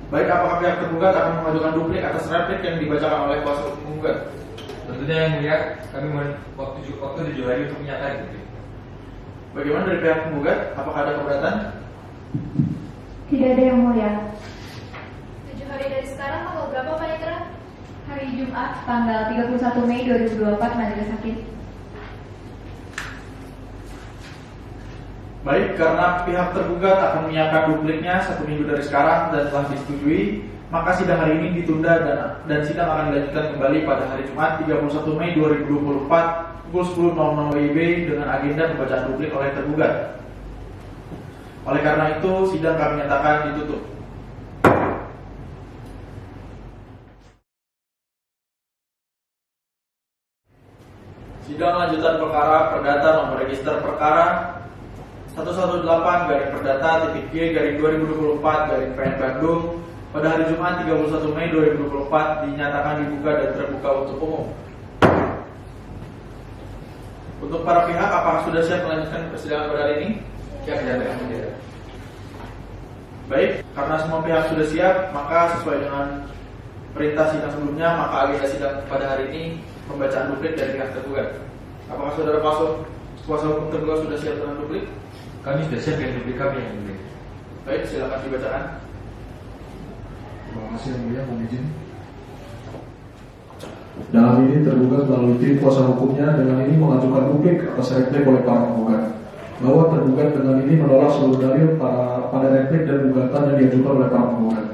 Baik, apakah pihak tergugat akan mengajukan duplik atas replik yang dibacakan oleh kuasa hukum penggugat? Tentunya yang mulia, kami mohon waktu 7 hari untuk menyatakan itu. Bagaimana dari pihak penggugat? Apakah ada keberatan? Tidak ada yang mulia. 7 hari dari sekarang tanggal berapa Pak Ikra? Hari Jumat tanggal 31 Mei 2024 Majelis Hakim. Baik, karena pihak tergugat akan menyiapkan dupliknya 1 minggu dari sekarang dan telah disetujui, maka sidang hari ini ditunda dan sidang akan dilanjutkan kembali pada hari Jumat 31 Mei 2024 pukul 10.00 WIB dengan agenda pembacaan duplik oleh tergugat. Oleh karena itu, sidang kami nyatakan ditutup. Sidang lanjutan perkara perdata nomor register perkara 118-Perdata-G-2024-PN Bandung pada hari Jumat 31 Mei 2024 dinyatakan dibuka dan terbuka untuk umum. Untuk para pihak, apakah sudah siap melanjutkan persidangan pada hari ini? Siap, ya. Baik, karena semua pihak sudah siap, maka sesuai dengan perintah sidang sebelumnya, maka agenda sidang pada hari ini pembacaan duplik dari pihak tergugat. Apakah saudara kuasa hukum tergugat sudah siap dengan duplik? Kami sudah siap dengan duplik kami yang mulia. Baik, silakan dibacakan. Terima kasih yang mulia, mohon izin. Dalam ini tergugat melalui tim kuasa hukumnya dengan ini mengajukan duplik atas replik oleh para penggugat. Bahwa tergugat dengan ini menolak seluruh dalil pada replik dan gugatan yang diajukan oleh para penggugat.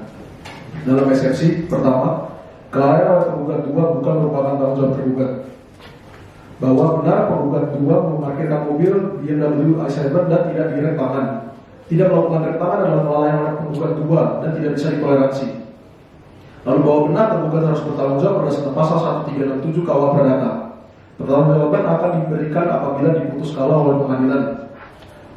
Dalam eksepsi pertama, kelalaian oleh penggugat 2 bukan merupakan tanggung jawab tergugat. Bahwa benar penggugat 2 memarkirkan mobil BMW i7 dan tidak direm tangan. Tidak melakukan rem tangan adalah kelalaian oleh penggugat 2 dan tidak bisa ditoleransi. Lalu bahwa benar tergugat harus bertanggung jawab berdasarkan pasal 1367 KUH Perdata. Pertanggungjawaban akan diberikan apabila diputus kalah oleh pengadilan.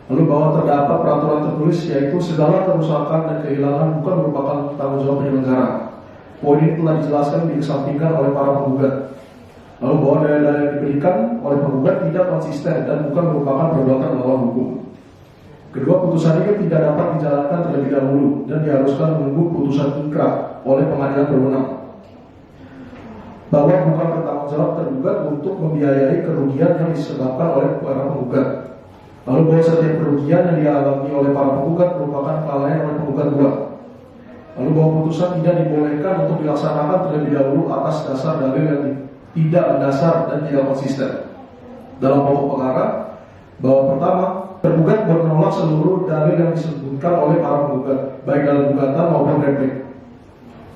Lalu bahwa terdapat peraturan tertulis yaitu segala kerusakan dan kehilangan bukan merupakan tanggung jawab penyelenggara. Poin ini telah dijelaskan dikesampingkan oleh para penggugat. Lalu bahwa dalil-dalil yang diberikan oleh penggugat tidak konsisten dan bukan merupakan perbuatan melawan hukum. Kedua, putusan ini tidak dapat dijalankan terlebih dahulu dan diharuskan menunggu putusan inkrah oleh pengadilan berwenang, bahwa bukan bertanggung jawab tergugat untuk membiayai kerugian yang disebabkan oleh para penggugat. Lalu bahwa setiap kerugian yang dialami oleh para penggugat merupakan kelalaian oleh penggugat 2. Lalu bahwa putusan tidak dibolehkan untuk dilaksanakan terlebih dahulu atas dasar dalil yang tidak mendasar dan tidak konsisten. Dalam pokok perkara, bahwa pertama, tergugat menolak seluruh dalil yang disebutkan oleh para penggugat, baik dalam gugatan maupun replik.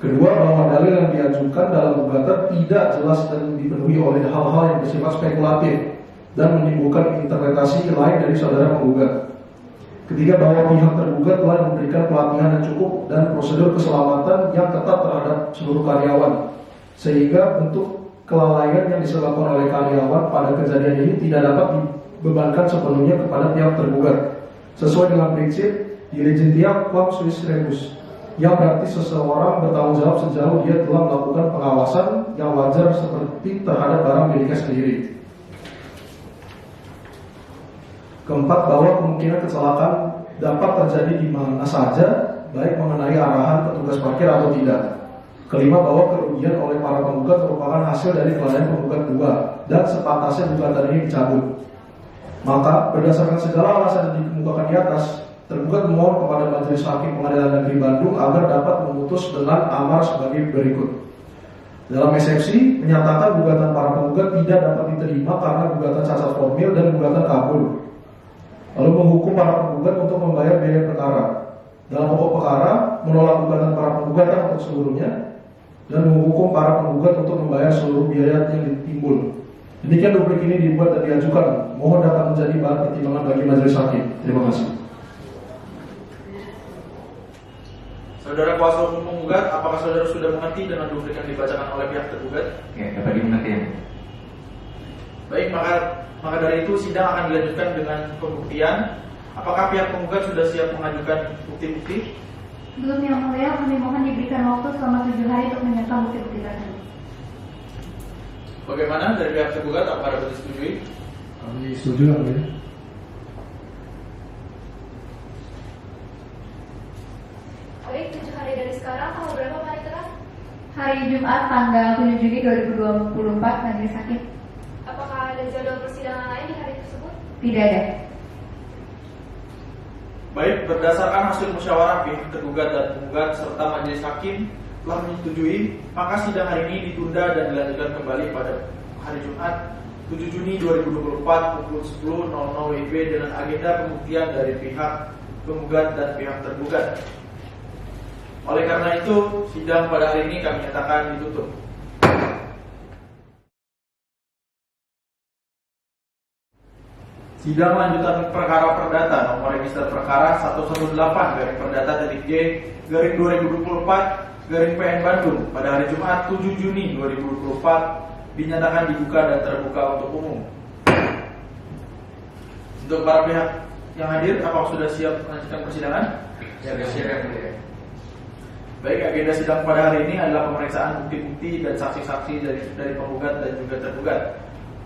Kedua, bahwa dalil yang diajukan dalam gugatan tidak jelas dan dipenuhi oleh hal-hal yang bersifat spekulatif dan menimbulkan interpretasi lain dari saudara penggugat. Ketiga, bahwa pihak tergugat telah memberikan pelatihan yang cukup dan prosedur keselamatan yang ketat terhadap seluruh karyawan, sehingga untuk kelalaian yang disebabkan oleh karyawan pada kejadian ini tidak dapat dibebankan sepenuhnya kepada pihak tergugat, sesuai dengan prinsip diligentia quam suis rebus, yang berarti seseorang bertanggung jawab sejauh dia telah melakukan pengawasan yang wajar seperti terhadap barang miliknya sendiri. Keempat, bahwa kemungkinan kecelakaan dapat terjadi di mana saja, baik mengenai arahan petugas parkir atau tidak. Kelima, bahwa kerugian oleh para penggugat merupakan hasil dari kelalaian penggugat 2 dan sepantasnya gugatan ini dicabut. Maka berdasarkan segala alasan yang dikemukakan di atas, tergugat memohon kepada Majelis Hakim Pengadilan Negeri Bandung agar dapat memutus dengan amar sebagai berikut. Dalam eksepsi, menyatakan gugatan para penggugat tidak dapat diterima karena gugatan cacat formil dan gugatan kabul. Lalu menghukum para penggugat untuk membayar biaya perkara. Dalam pokok perkara, menolak gugatan para penggugat untuk seluruhnya dan menghukum para penggugat untuk membayar seluruh biaya yang ditimbul. Demikian duplik ini dibuat dan diajukan. Mohon dapat menjadi bahan pertimbangan bagi majelis hakim. Terima kasih. Saudara kuasa hukum penggugat, apakah saudara sudah mengerti dengan duplik yang dibacakan oleh pihak tergugat? Ya, dapat dimengerti. Baik, maka dari itu sidang akan dilanjutkan dengan pembuktian. Apakah pihak penggugat sudah siap mengajukan bukti-bukti? Belum, Yang Mulia. Kami mohon diberikan waktu selama 7 hari untuk menyiapkan bukti-bukti tersebut. Bagaimana dari pihak tergugat? Apakah dapat disetujui? Kami setuju, Yang Mulia. Baik, 7 hari dari sekarang, tanggal berapa Pak Itra? Hari Jumat tanggal 7 Juni 2024, Majelis Hakim. Apakah ada jadwal persidangan lain di hari tersebut? Tidak ada. Baik, berdasarkan hasil musyawarah pihak tergugat dan penggugat serta majelis hakim telah menyetujui, maka sidang hari ini ditunda dan dilanjutkan kembali pada hari Jumat 7 Juni 2024 pukul 10.00 WIB dengan agenda pembuktian dari pihak penggugat dan pihak tergugat. Oleh karena itu, sidang pada hari ini kami nyatakan ditutup. Sidang lanjutan perkara perdata nomor register perkara 118-G/2024-PN Bandung pada hari Jumat 7 Juni 2024 dinyatakan dibuka dan terbuka untuk umum. Untuk para pihak yang hadir, apakah sudah siap melanjutkan persidangan? Siap. Baik, agenda sidang pada hari ini adalah pemeriksaan bukti-bukti dan saksi-saksi dari penggugat dan juga tergugat.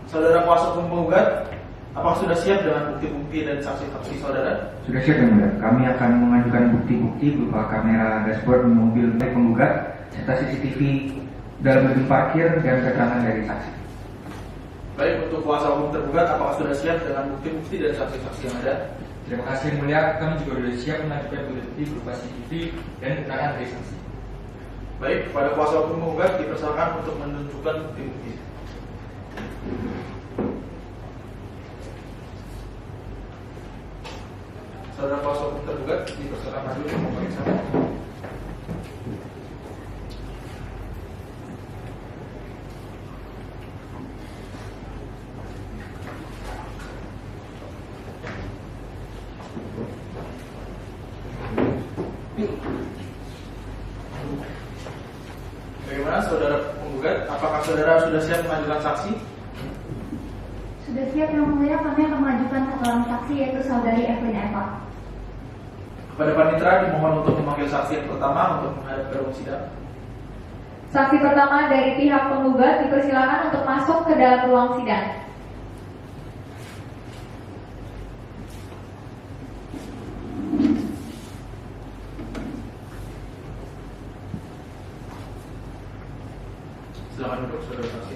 Saudara kuasa hukum penggugat, apakah sudah siap dengan bukti-bukti dan saksi-saksi saudara? Sudah siap, Yang Mulia. Kami akan mengajukan bukti-bukti berupa kamera dashboard mobil baik penggugat serta CCTV dalam gedung parkir dan keterangan dari saksi. Baik, untuk kuasa hukum tergugat, apakah sudah siap dengan bukti-bukti dan saksi-saksi yang ada? Terima kasih Yang Mulia. Kami juga sudah siap mengajukan bukti berupa CCTV dan keterangan dari saksi. Baik, kepada kuasa hukum penggugat dipersilakan untuk menunjukkan bukti-bukti. Saudara kuasa hukum tergugat dipersilakan maju untuk memeriksa. Bagaimana saudara penggugat? Apakah saudara sudah siap mengajukan saksi? Sudah siap, Yang Mulia. Kami akan mengajukan satu orang saksi, yaitu saudari Evelyn Eva. Kepada panitera dimohon untuk memanggil saksi yang pertama untuk menghadap ke ruang sidang. Saksi pertama dari pihak penggugat dipersilakan untuk masuk ke dalam ruang sidang. Silakan duduk, saudara saksi.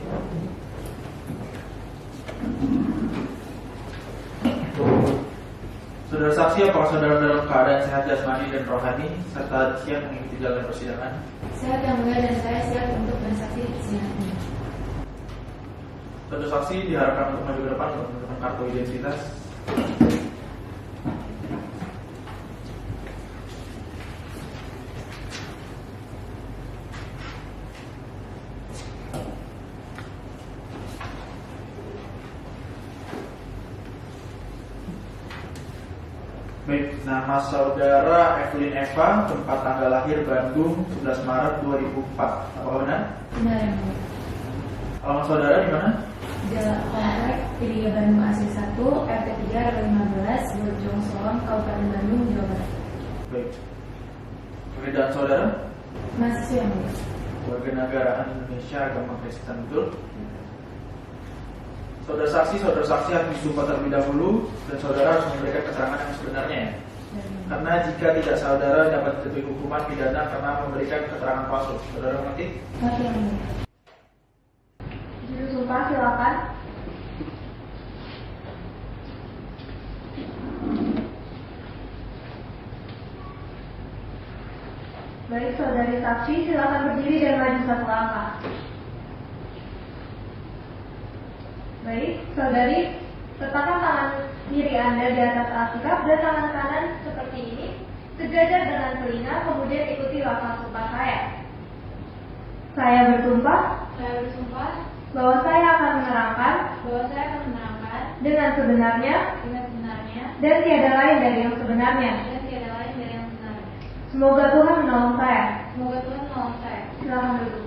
Saudara saksi, apakah saudara dalam keadaan sehat jasmani dan rohani serta siap mengikuti jalannya persidangan? Sehat yang mulia dan saya siap untuk bersaksi di persidangan ini. Saudara saksi diharapkan untuk maju ke depan untuk menentukan kartu identitas. Baik, nama saudara Evelyn Eva, tempat tanggal lahir Bandung 11 Maret 2004. Apakah benar? Benar yang mulia. Alamat saudara di mana? Jalan Komplek Pilihan Bandung Asri 1, RT 3 RW 15, Bojong Soang, Kabupaten Bandung, Jawa Barat. Baik. Pekerjaan saudara? Mahasiswa yang mulia. Warga negara Indonesia, agama Kristen, betul? Saudara saksi harus disumpah terlebih dahulu dan saudara harus memberikan keterangan yang sebenarnya. Karena jika tidak, saudara dapat diberi hukuman pidana karena memberikan keterangan palsu. Saudara mengerti? Mengerti yang mulia. Juru sumpah silakan. Baik, saudari saksi silakan berdiri dan maju satu langkah. Baik, saudari, letakkan tangan kiri Anda di atas alkitab dan tangan kanan seperti ini, sejajar dengan telinga, kemudian ikuti lafaz sumpah saya. Saya bersumpah bahwa saya akan menerangkan dengan sebenarnya dan tiada lain dari yang sebenarnya. Semoga Tuhan menolong saya. Silakan duduk.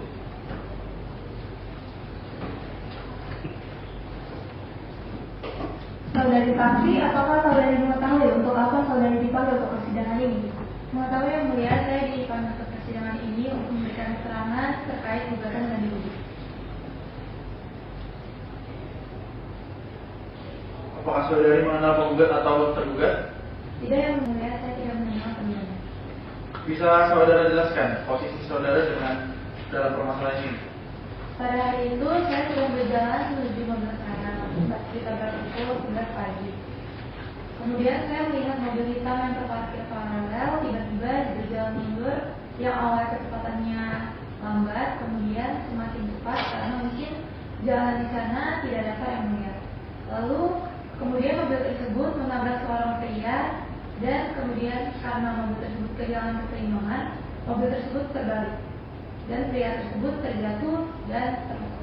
Saudari saksi, apakah saudari mengetahui untuk apa saudari dipanggil ke persidangan ini? Mengetahui yang mulia, saya dipanggil ke persidangan ini untuk memberikan keterangan terkait gugatan yang digugat. Apakah saudari mengenal penggugat atau tergugat? Tidak yang mulia, saya tidak mengenal penggugat. Bisa saudara jelaskan posisi saudara dalam permasalahan ini? Pada hari itu, saya sedang berjalan menuju mobil saya sekitar pukul 11 pagi. Kemudian saya melihat mobil hitam yang terparkir paralel tiba-tiba berjalan mundur yang awalnya kecepatannya lambat, kemudian semakin cepat karena mungkin jalan di sana tidak dapat yang melihat. Lalu kemudian mobil tersebut menabrak seorang pria dan kemudian karena mobil tersebut kehilangan keseimbangan, mobil tersebut terbalik dan pria tersebut terjatuh dan terluka.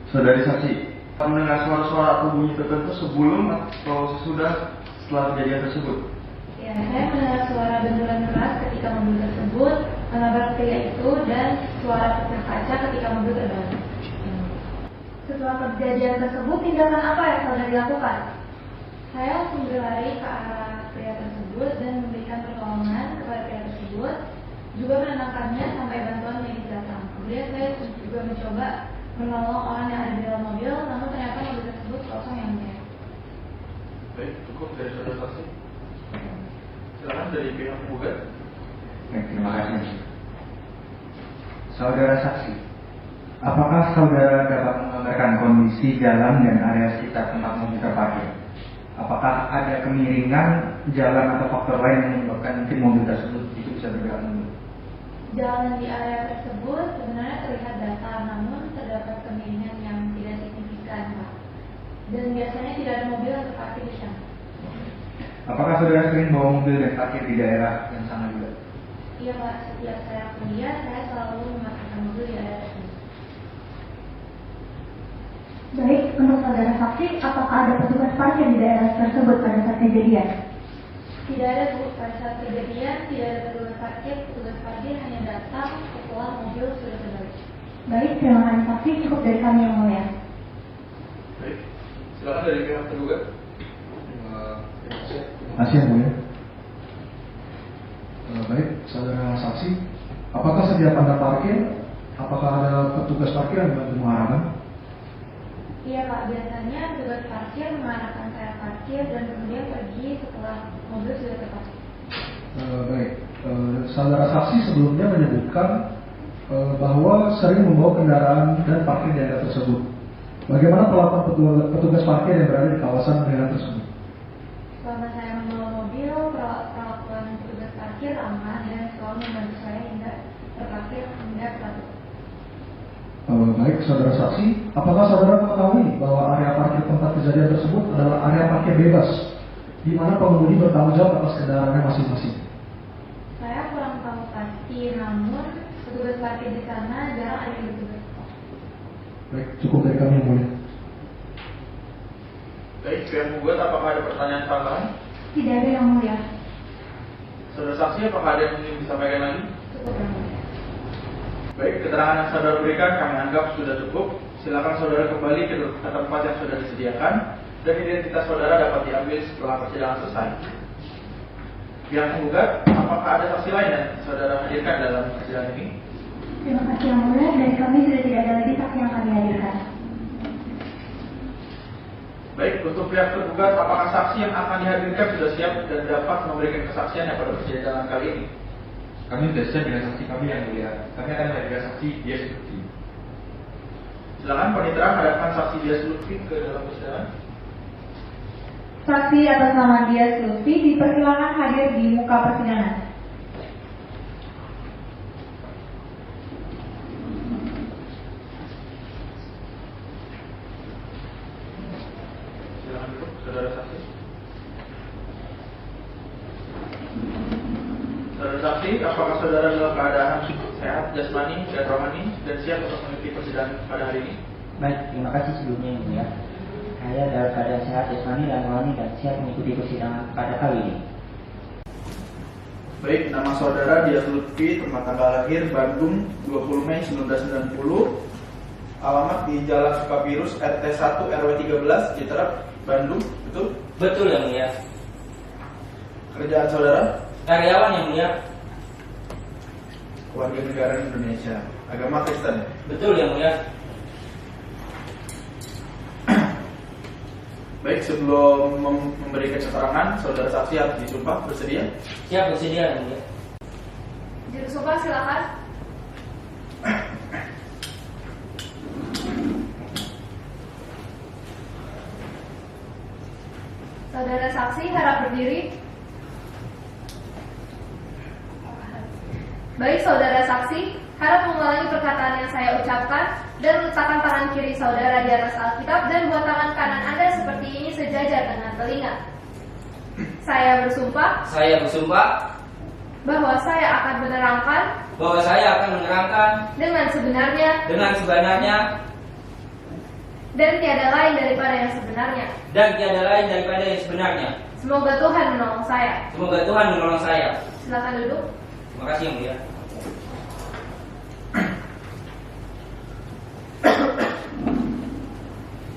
Saudari saksi, mendengar suara-suara atau bunyi tertentu sebelum atau setelah kejadian tersebut? Ya, saya mendengar suara benturan keras ketika mobil tersebut menabrak pria itu dan suara pecah kaca ketika mobil terbalik. Setelah kejadian tersebut, tindakan apa yang saudari lakukan? Saya langsung berlari ke arah pria tersebut dan memberikan pertolongan kepada pria tersebut, juga menenangkannya sampai bantuan medis datang. Kemudian saya juga mencoba menolong orang yang ada di dalam mobil, namun ternyata mobil tersebut kosong yang mulia. Baik, cukup dari saudara saksi. Silakan dari pihak penggugat. Baik, terima kasih. Saudara saksi, apakah saudara dapat menggambarkan kondisi jalan dan area sekitar tempat mobil terparkir? Apakah ada kemiringan jalan atau faktor lain yang menyebabkan mungkin mobil tersebut itu bisa bergerak mundur? Jalan di area tersebut sebenarnya terlihat datar, namun terdapat kemiringan yang tidak signifikan, Pak. Dan biasanya tidak ada mobil yang terparkir di sana. Apakah saudara sering bawa mobil dan parkir di daerah yang sama juga? Iya, Pak. Setiap saya kuliah, saya selalu memarkirkan mobil di area tersebut. Baik, untuk saudara saksi, apakah ada petugas parkir di daerah tersebut pada saat kejadian? Tidak ada, Bu. Pada saat kejadian, tidak ada petugas parkir. Petugas parkir hanya datang setelah mobil sudah terbalik. Baik, terima kasih saksi. Cukup dari kami yang mulia. Baik, silakan dari pihak tergugat. Terima kasih yang mulia. Baik, saudara saksi, apakah setiap Anda parkir, apakah ada petugas parkir yang membantu mengarahkan? Iya, Pak. Biasanya petugas parkir mengarahkan saya parkir dan kemudian pergi setelah mobil sudah terparkir. Baik, saudara saksi sebelumnya menyebutkan bahwa sering membawa kendaraan dan parkir di area tersebut. Bagaimana perlakuan petugas parkir yang berada di kawasan daerah tersebut? Selama saya membawa mobil, perlakuan petugas parkir aman dan selalu membantu saya hingga terparkir hingga tertutup. Baik, saudara saksi, apakah saudara mengetahui bahwa area parkir tempat kejadian tersebut adalah area parkir bebas, di mana pengemudi bertanggung jawab atas kendaraannya masing-masing? Saya kurang tahu pasti, namun petugas parkir di sana jarang ada yang bertugas. Baik, cukup dari kami yang mulia. Baik, pihak penggugat apakah ada pertanyaan tambahan? Tidak ada yang mulia. Saudara saksi apakah ada yang ingin disampaikan lagi? Cukup yang mulia. Baik, keterangan yang saudara berikan kami anggap sudah cukup. Silakan saudara kembali ke tempat yang sudah disediakan dan identitas saudara dapat diambil setelah persidangan selesai. Pihak penggugat, apakah ada saksi lain yang saudara hadirkan dalam persidangan ini? Terima kasih yang mulia, dan kami sudah tidak ada lagi saksi yang kami hadirkan. Baik, untuk pihak tergugat, apakah saksi yang akan dihadirkan sudah siap dan dapat memberikan kesaksiannya pada persidangan kali ini? Kami sudah siap dengan saksi kami yang mulia. Kami akan menghadirkan saksi Dias Lutfi. Silakan panitera hadapkan saksi Dias Lutfi ke dalam persidangan. Saksi atas nama Dias Lutfi dipersilakan hadir di muka persidangan. Silakan duduk, saudara saksi. Saudara saksi, apakah saudara dalam keadaan sehat, jasmani, dan rohani, dan siap untuk mengikuti persidangan pada hari ini? Baik, terima kasih sebelumnya yang mulia. Saya dalam keadaan sehat, jasmani, dan rohani, dan siap mengikuti persidangan pada kali ini. Baik, nama saudara Dias Lutfi, tempat tanggal lahir Bandung 20 Mei 1990, alamat di Jalan Sukabirus RT 1 RW 13 Citerep, Bandung, betul? Betul yang mulia. Kerjaan saudara? Karyawan yang mulia. Warga negara Indonesia. Agama Kristen. Betul yang mulia. Baik, sebelum memberikan keterangan, saudara saksi harus disumpah. Bersedia? Siap, bersedia yang mulia. Juru sumpah silakan. Saudara saksi harap berdiri. Baik, saudara saksi, harap mengulangi perkataan yang saya ucapkan dan letakkan tangan kiri saudara di atas Alkitab dan buat tangan kanan Anda seperti ini sejajar dengan telinga. Saya bersumpah bahwa saya akan menerangkan dengan sebenarnya dan tiada lain daripada yang sebenarnya. Semoga Tuhan menolong saya. Silakan duduk. Terima kasih yang mulia.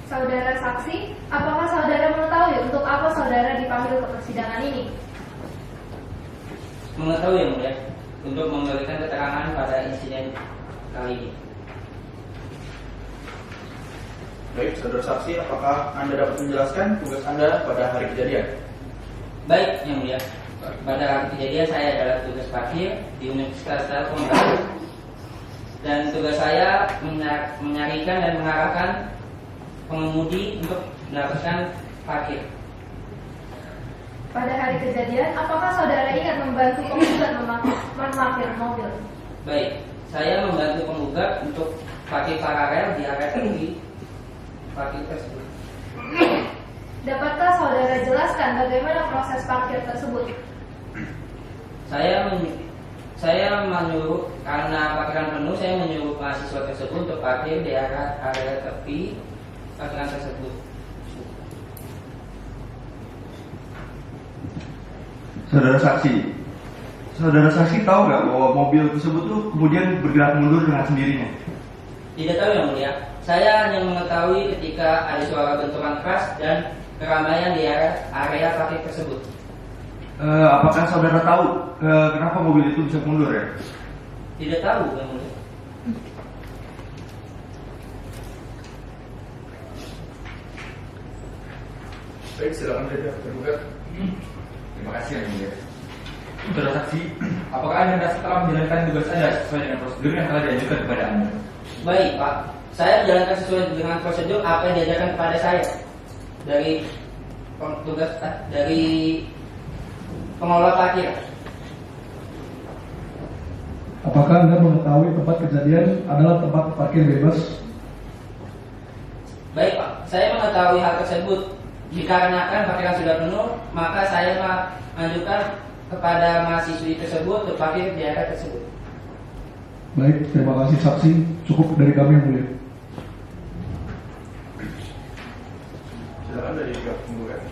Saudara saksi, apakah saudara mengetahui untuk apa saudara dipanggil ke persidangan ini? Mengetahui yang mulia, untuk memberikan keterangan pada insiden kali ini. Baik, saudara saksi, apakah Anda dapat menjelaskan tugas Anda pada hari kejadian? Baik yang mulia. Pada hari kejadian saya adalah tugas parkir di Universitas Telkom dan tugas saya menyarikan dan mengarahkan pengemudi untuk mendapatkan parkir. Pada hari kejadian, apakah saudara ingat membantu penggugat memarkir mobil? Baik, saya membantu penggugat untuk parkir paralel di area tinggi parkir tersebut. Dapatkah saudara jelaskan bagaimana proses parkir tersebut? Saya menyuruh, karena parkiran penuh, saya menyuruh mahasiswa tersebut untuk parkir di area tepi parkiran tersebut. Saudara saksi tahu nggak bahwa mobil tersebut tuh kemudian bergerak mundur dengan sendirinya? Tidak tahu yang mulia. Saya hanya mengetahui ketika ada suara benturan keras dan keramaian di area parkir tersebut. Apakah saudara tahu kenapa mobil itu bisa mundur ya? Tidak tahu yang mulia. Baik, silakan dari pihak tergugat. Terima kasih yang mulia. Saudara saksi, apakah Anda merasa telah menjalankan tugas Anda sesuai dengan prosedur yang telah diajukan kepada Anda? Baik, Pak. Saya menjalankan sesuai dengan prosedur apa yang diajarkan kepada saya dari pengelola parkir. Apakah Anda mengetahui tempat kejadian adalah tempat parkir bebas? Baik, Pak. Saya mengetahui hal tersebut. Dikarenakan parkiran sudah penuh, maka saya mengajukan kepada mahasiswi tersebut untuk parkir di area tersebut. Baik, terima kasih saksi. Cukup dari kami yang mulia. Silakan dari pihak penggugat.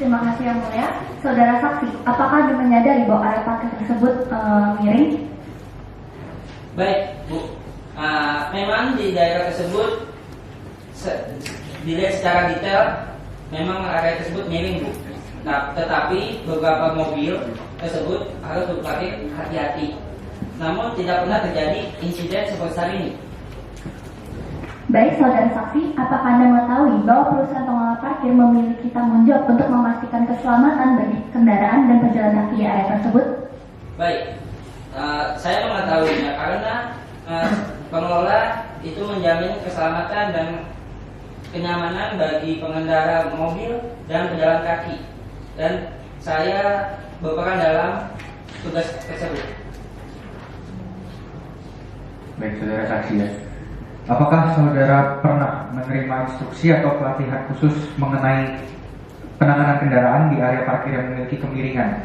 Terima kasih yang mulia. Saudara saksi, apakah Anda menyadari bahwa area parkir tersebut miring? Baik, Bu. Memang di daerah tersebut dilihat secara detail memang area tersebut miring, Bu. Nah, tetapi beberapa mobil tersebut harus berparkir hati-hati. Namun tidak pernah terjadi insiden sebesar ini. Baik, saudara saksi, apakah Anda mengetahui bahwa perusahaan pengelola parkir memiliki tanggung jawab untuk memastikan keselamatan bagi kendaraan dan pejalan kaki di area tersebut? Baik, saya mengetahuinya karena pengelola itu menjamin keselamatan dan kenyamanan bagi pengendara mobil dan pejalan kaki. Dan saya berperan dalam tugas tersebut. Baik, saudara saksi ya. Apakah saudara pernah menerima instruksi atau pelatihan khusus mengenai penanganan kendaraan di area parkir yang memiliki kemiringan?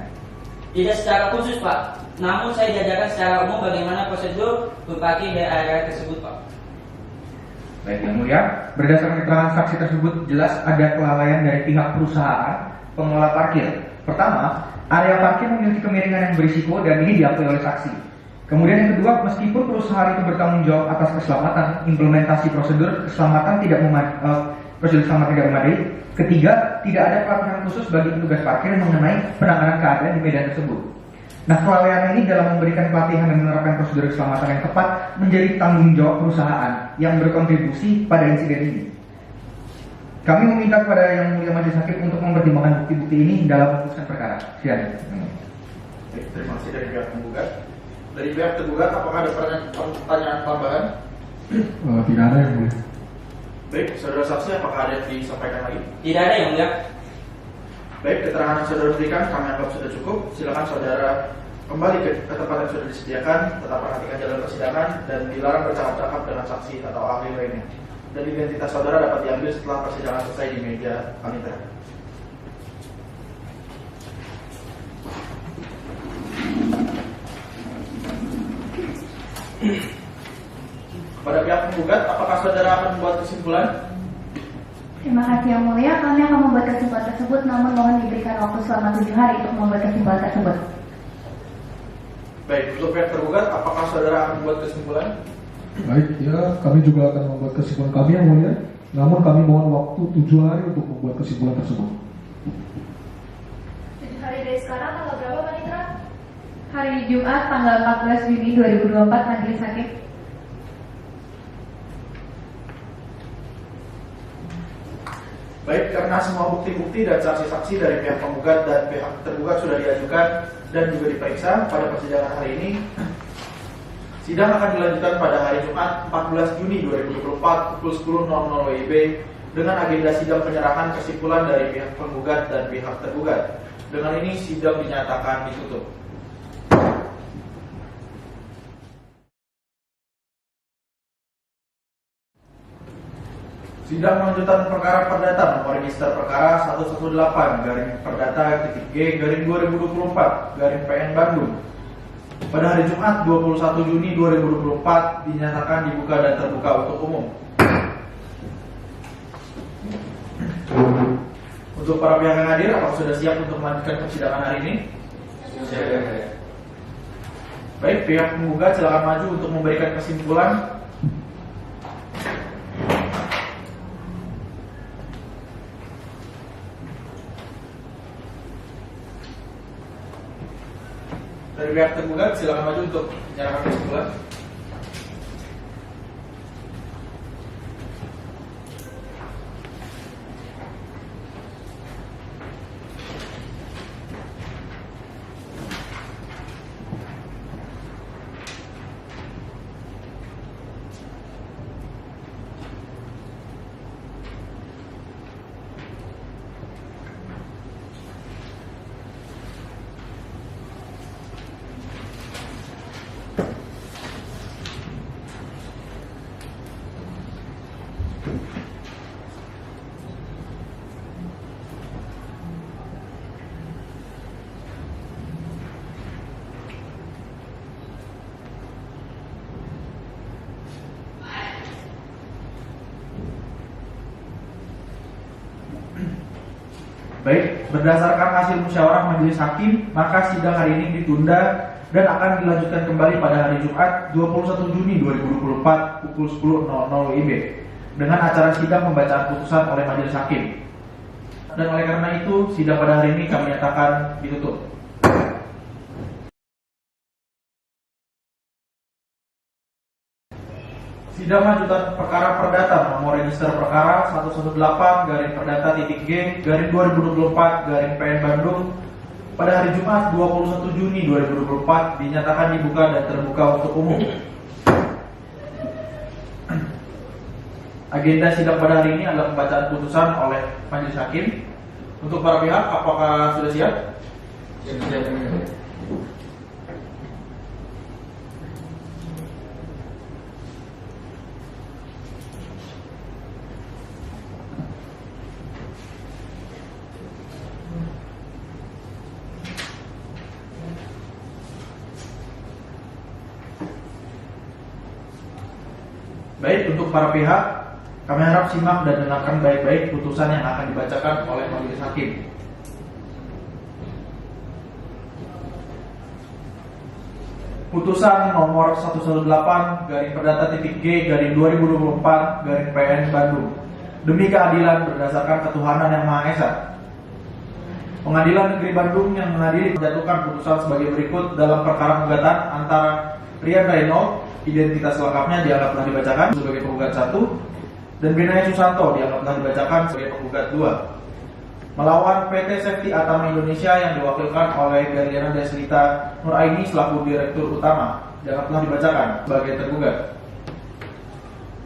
Tidak secara khusus, Pak. Namun saya diajarkan secara umum bagaimana prosedur berparkir di area tersebut, Pak. Baik, yang mulia, berdasarkan keterangan saksi tersebut jelas ada kelalaian dari pihak perusahaan pengelola parkir. Pertama, area parkir memiliki kemiringan yang berisiko dan ini diakui oleh saksi. Kemudian yang kedua, meskipun perusahaan itu bertanggung jawab atas keselamatan, implementasi prosedur keselamatan tidak memadai. Ketiga, tidak ada pelatihan khusus bagi petugas parkir mengenai penanganan keadaan di medan tersebut. Nah, kelalaian ini dalam memberikan pelatihan dan menerapkan prosedur keselamatan yang tepat menjadi tanggung jawab perusahaan yang berkontribusi pada insiden ini. Kami meminta kepada Yang Mulia Majelis Hakim untuk mempertimbangkan bukti-bukti ini dalam memutuskan perkara. Silakan. Terima kasih dari pihak penggugat. Dari pihak tergugat, apakah ada pertanyaan tambahan? Tidak ada yang mulia. Baik, saudara saksi, apakah ada yang disampaikan lagi? Tidak ada yang mulia. Baik, keterangan yang saudara berikan kami anggap sudah cukup. Silakan saudara kembali ke tempat yang sudah disediakan, tetap perhatikan jalan persidangan dan dilarang bercakap-cakap dengan saksi atau ahli lainnya. Dan identitas saudara dapat diambil setelah persidangan selesai di meja panitera. Kepada pihak penggugat, apakah saudara akan membuat kesimpulan? Terima kasih yang mulia, kami akan membuat kesimpulan tersebut, namun mohon diberikan waktu selama 7 hari untuk membuat kesimpulan tersebut. Baik, untuk pihak tergugat, apakah saudara akan membuat kesimpulan? Baik, ya kami juga akan membuat kesimpulan kami yang mulia. Namun kami mohon waktu 7 hari untuk membuat kesimpulan tersebut. 7 hari dari sekarang, tanggal berapa Pak Nitra? Hari Jumat tanggal 14 Juni 2024, Majelis Hakim. Baik, karena semua bukti-bukti dan saksi-saksi dari pihak penggugat dan pihak tergugat sudah diajukan dan juga diperiksa pada persidangan hari ini, sidang akan dilanjutkan pada hari Jumat 14 Juni 2024 pukul 10.00 WIB dengan agenda sidang penyerahan kesimpulan dari pihak penggugat dan pihak tergugat. Dengan ini sidang dinyatakan ditutup. Sidang lanjutan perkara perdata nomor register perkara 118-G/2024-PN Bandung pada hari Jumat 21 Juni 2024 dinyatakan dibuka dan terbuka untuk umum. Untuk para pihak yang hadir, apakah sudah siap untuk melanjutkan persidangan hari ini? Siap. Baik, pihak penggugat silakan maju untuk memberikan kesimpulan. Dari pihak tergugat silakan maju untuk menyerahkan kesimpulan. Baik, berdasarkan hasil musyawarah majelis hakim, maka sidang hari ini ditunda dan akan dilanjutkan kembali pada hari Jumat 21 Juni 2024 pukul 10.00 WIB dengan acara sidang pembacaan putusan oleh majelis hakim. Dan oleh karena itu, sidang pada hari ini kami nyatakan ditutup. Sidang lanjutan perkara perdata nomor register perkara 118-perdata.G/2024-PN Bandung pada hari Jumat 21 Juni 2024 dinyatakan dibuka dan terbuka untuk umum. Agenda sidang pada hari ini adalah pembacaan putusan oleh majelis hakim. Untuk para pihak, apakah sudah siap? Siap. Baik, untuk para pihak, kami harap simak dan dengarkan baik-baik putusan yang akan dibacakan oleh majelis hakim. Putusan nomor 118-Perdata.G/2024-PN Bandung. Demi keadilan berdasarkan ketuhanan yang Maha Esa. Pengadilan Negeri Bandung yang mengadili menjatuhkan putusan sebagai berikut dalam perkara gugatan antara Rian Reynold, identitas lengkapnya dianggap telah dibacakan sebagai penggugat 1, dan Benaya Susanto dianggap telah dibacakan sebagai penggugat 2, melawan PT Safety Atama Indonesia yang diwakilkan oleh Galiana Deslita Nuraini selaku Direktur Utama dianggap telah dibacakan sebagai tergugat.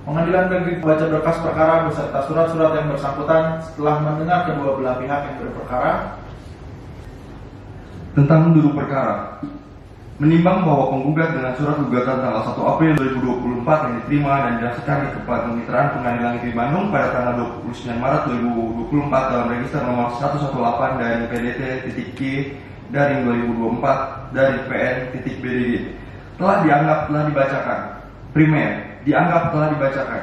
Pengadilan Negeri membaca berkas perkara beserta surat-surat yang bersangkutan setelah mendengar kedua belah pihak yang berperkara. Tentang duduk perkara, menimbang bahwa penggugat dengan surat gugatan tanggal 1 April 2024 yang diterima dan dirasakan di tempat kemitraan Pengadilan Negeri Bandung pada tanggal 29 Maret 2024 dalam register nomor 118 dari PDT.G/2024 dari PN.BDG telah dianggap telah dibacakan. Primer, dianggap telah dibacakan.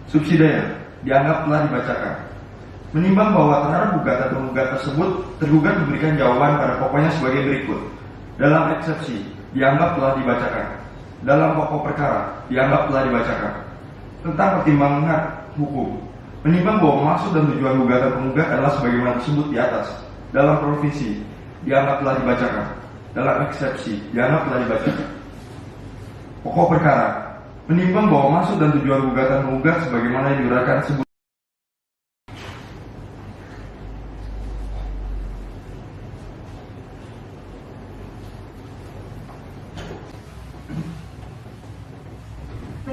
Subsidiar, dianggap telah dibacakan. Menimbang bahwa terhadap gugatan penggugat tersebut, tergugat memberikan jawaban pada pokoknya sebagai berikut. Dalam eksepsi, dianggap telah dibacakan. Dalam pokok perkara, dianggap telah dibacakan. Tentang pertimbangan hukum, menimbang bahwa maksud dan tujuan gugatan penggugat adalah sebagaimana disebut di atas. Dalam provisi, dianggap telah dibacakan. Dalam eksepsi, dianggap telah dibacakan. Pokok perkara, menimbang bahwa maksud dan tujuan gugatan penggugat sebagaimana diuraikan sebut.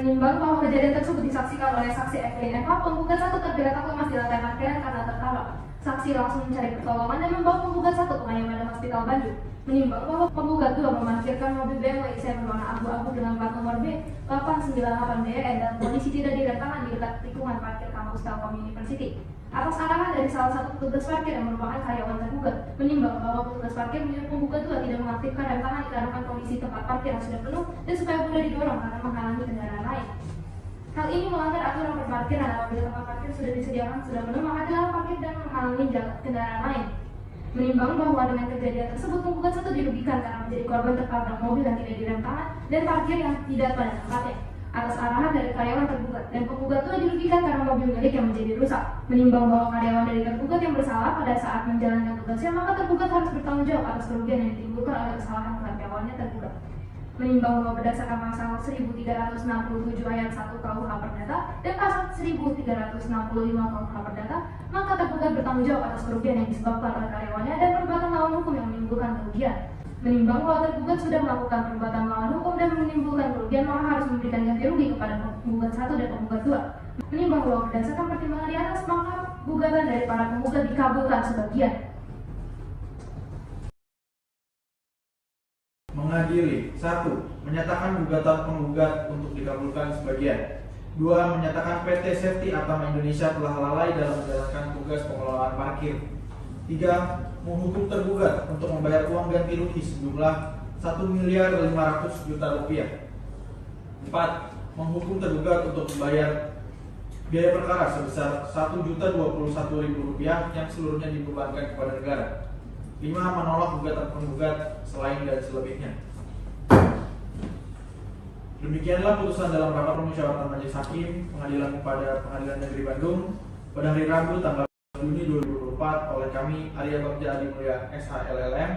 Menimbang bahwa kejadian tersebut disaksikan oleh saksi FDNF, penggugat 1 tergeletak lemas di lantai parkiran karena tertabrak. Saksi langsung mencari pertolongan dan membawa penggugat 1 ke Mayapada Hospital Bandung. Menimbang bahwa penggugat 2 memarkirkan mobil BMW IC berwarna abu-abu dengan plat nomor B898DN dan kondisi tidak direntakan di dekat tikungan parkir kampus Telkom University. Atas arahan dari salah satu petugas parkir yang merupakan karyawan tergugat, menimbang bahwa petugas parkir menyuruh penggugat 2 tidak mengaktifkan rem tangan dikarenakan kondisi tempat parkir yang sudah penuh dan supaya mudah didorong karena menghalangi kendaraan lain. Hal ini melanggar aturan berparkiran apabila tempat parkir sudah disediakan sudah penuh maka dilarang parkir dan menghalangi jalan kendaraan lain. Menimbang bahwa dengan kejadian tersebut penggugat 1 dirugikan karena menjadi korban tertabrak mobil yang tidak direm tangan dan parkir yang tidak pada tempatnya. Atas arahan dari karyawan tergugat dan penggugat 2 dirugikan karena mobil milik yang menjadi rusak. Menimbang bahwa karyawan dari tergugat yang bersalah pada saat menjalankan tugasnya, maka tergugat harus bertanggung jawab atas kerugian yang ditimbulkan oleh kesalahan karyawannya tergugat. Menimbang bahwa berdasarkan pasal 1367 ayat 1 KUH Perdata dan pasal 1365 KUH Perdata, maka tergugat bertanggung jawab atas kerugian yang disebabkan oleh karyawannya dan perbuatan melawan hukum yang menimbulkan kerugian. Menimbang bahwa tergugat sudah melakukan perbuatan melawan hukum dan menimbulkan kerugian, maka harus memberikan ganti rugi kepada penggugat 1 dan penggugat 2. Menimbang bahwa berdasarkan pertimbangan di atas, maka gugatan dari para penggugat dikabulkan sebagian. Mengadili 1. Menyatakan gugatan penggugat untuk dikabulkan sebagian. 2. Menyatakan PT Safety Atama Indonesia telah lalai dalam menjalankan tugas pengelolaan parkir. 3. Menghukum tergugat untuk membayar uang ganti rugi sejumlah 1.500.000.000 rupiah. 4. Menghukum tergugat untuk membayar biaya perkara sebesar Rp1.021.000 yang seluruhnya dibebankan kepada negara. 5. Menolak gugatan penggugat selain dan selebihnya. Demikianlah putusan dalam rapat permusyawaratan Majelis Hakim Pengadilan pada Pengadilan Negeri Bandung pada hari Rabu tanggal Juni 2024 oleh kami Arya Bagja Adi Mulya SHLLM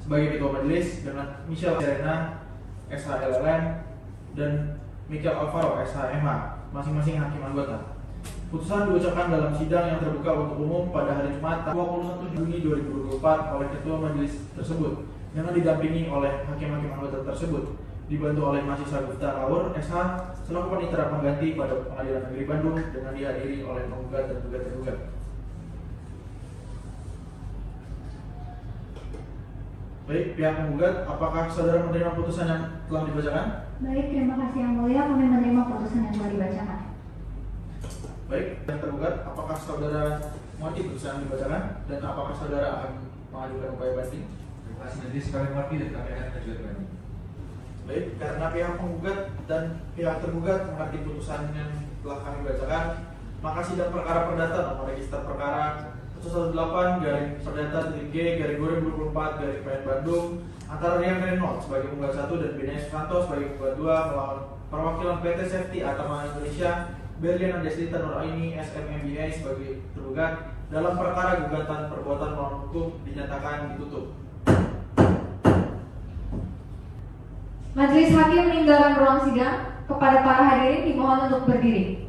sebagai Ketua Majelis dengan Michelle Serena SHLLM dan Michael Alvaro SHMH masing-masing hakim anggota. Putusan diucapkan dalam sidang yang terbuka untuk umum pada hari Jumat 21 Juni 2024 oleh Ketua Majelis tersebut dengan didampingi oleh hakim-hakim anggota tersebut, dibantu oleh mahasiswa Gufta Laur SH selaku panitera pengganti pada Pengadilan Negeri Bandung dengan dihadiri oleh penggugat dan juga tergugat. Baik, pihak penggugat, apakah saudara menerima putusan yang telah dibacakan? Baik, terima kasih Yang Mulia, kami menerima putusan yang telah dibacakan. Baik, yang tergugat, apakah saudara mengerti putusan yang dibacakan dan apakah saudara akan mengajukan upaya banding? Terima kasih majelis, kami mengerti dan kami akan mengajukan banding. Baik, karena pihak penggugat dan pihak tergugat mengerti putusan yang telah kami bacakan, maka sidang perkara perdata nomor register perkara 118-Perdata-G-2024-PN Bandung antara Rian Reynolds sebagai penggugat 1 dan Benyamin Susanto sebagai penggugat 2 melawan perwakilan PT Safety Atama Indonesia Berliana Deslita Nuraini SMMBA sebagai tergugat dalam perkara gugatan perbuatan melawan hukum dinyatakan ditutup. Majelis Hakim meninggalkan ruang sidang. Kepada para hadirin dimohon untuk berdiri.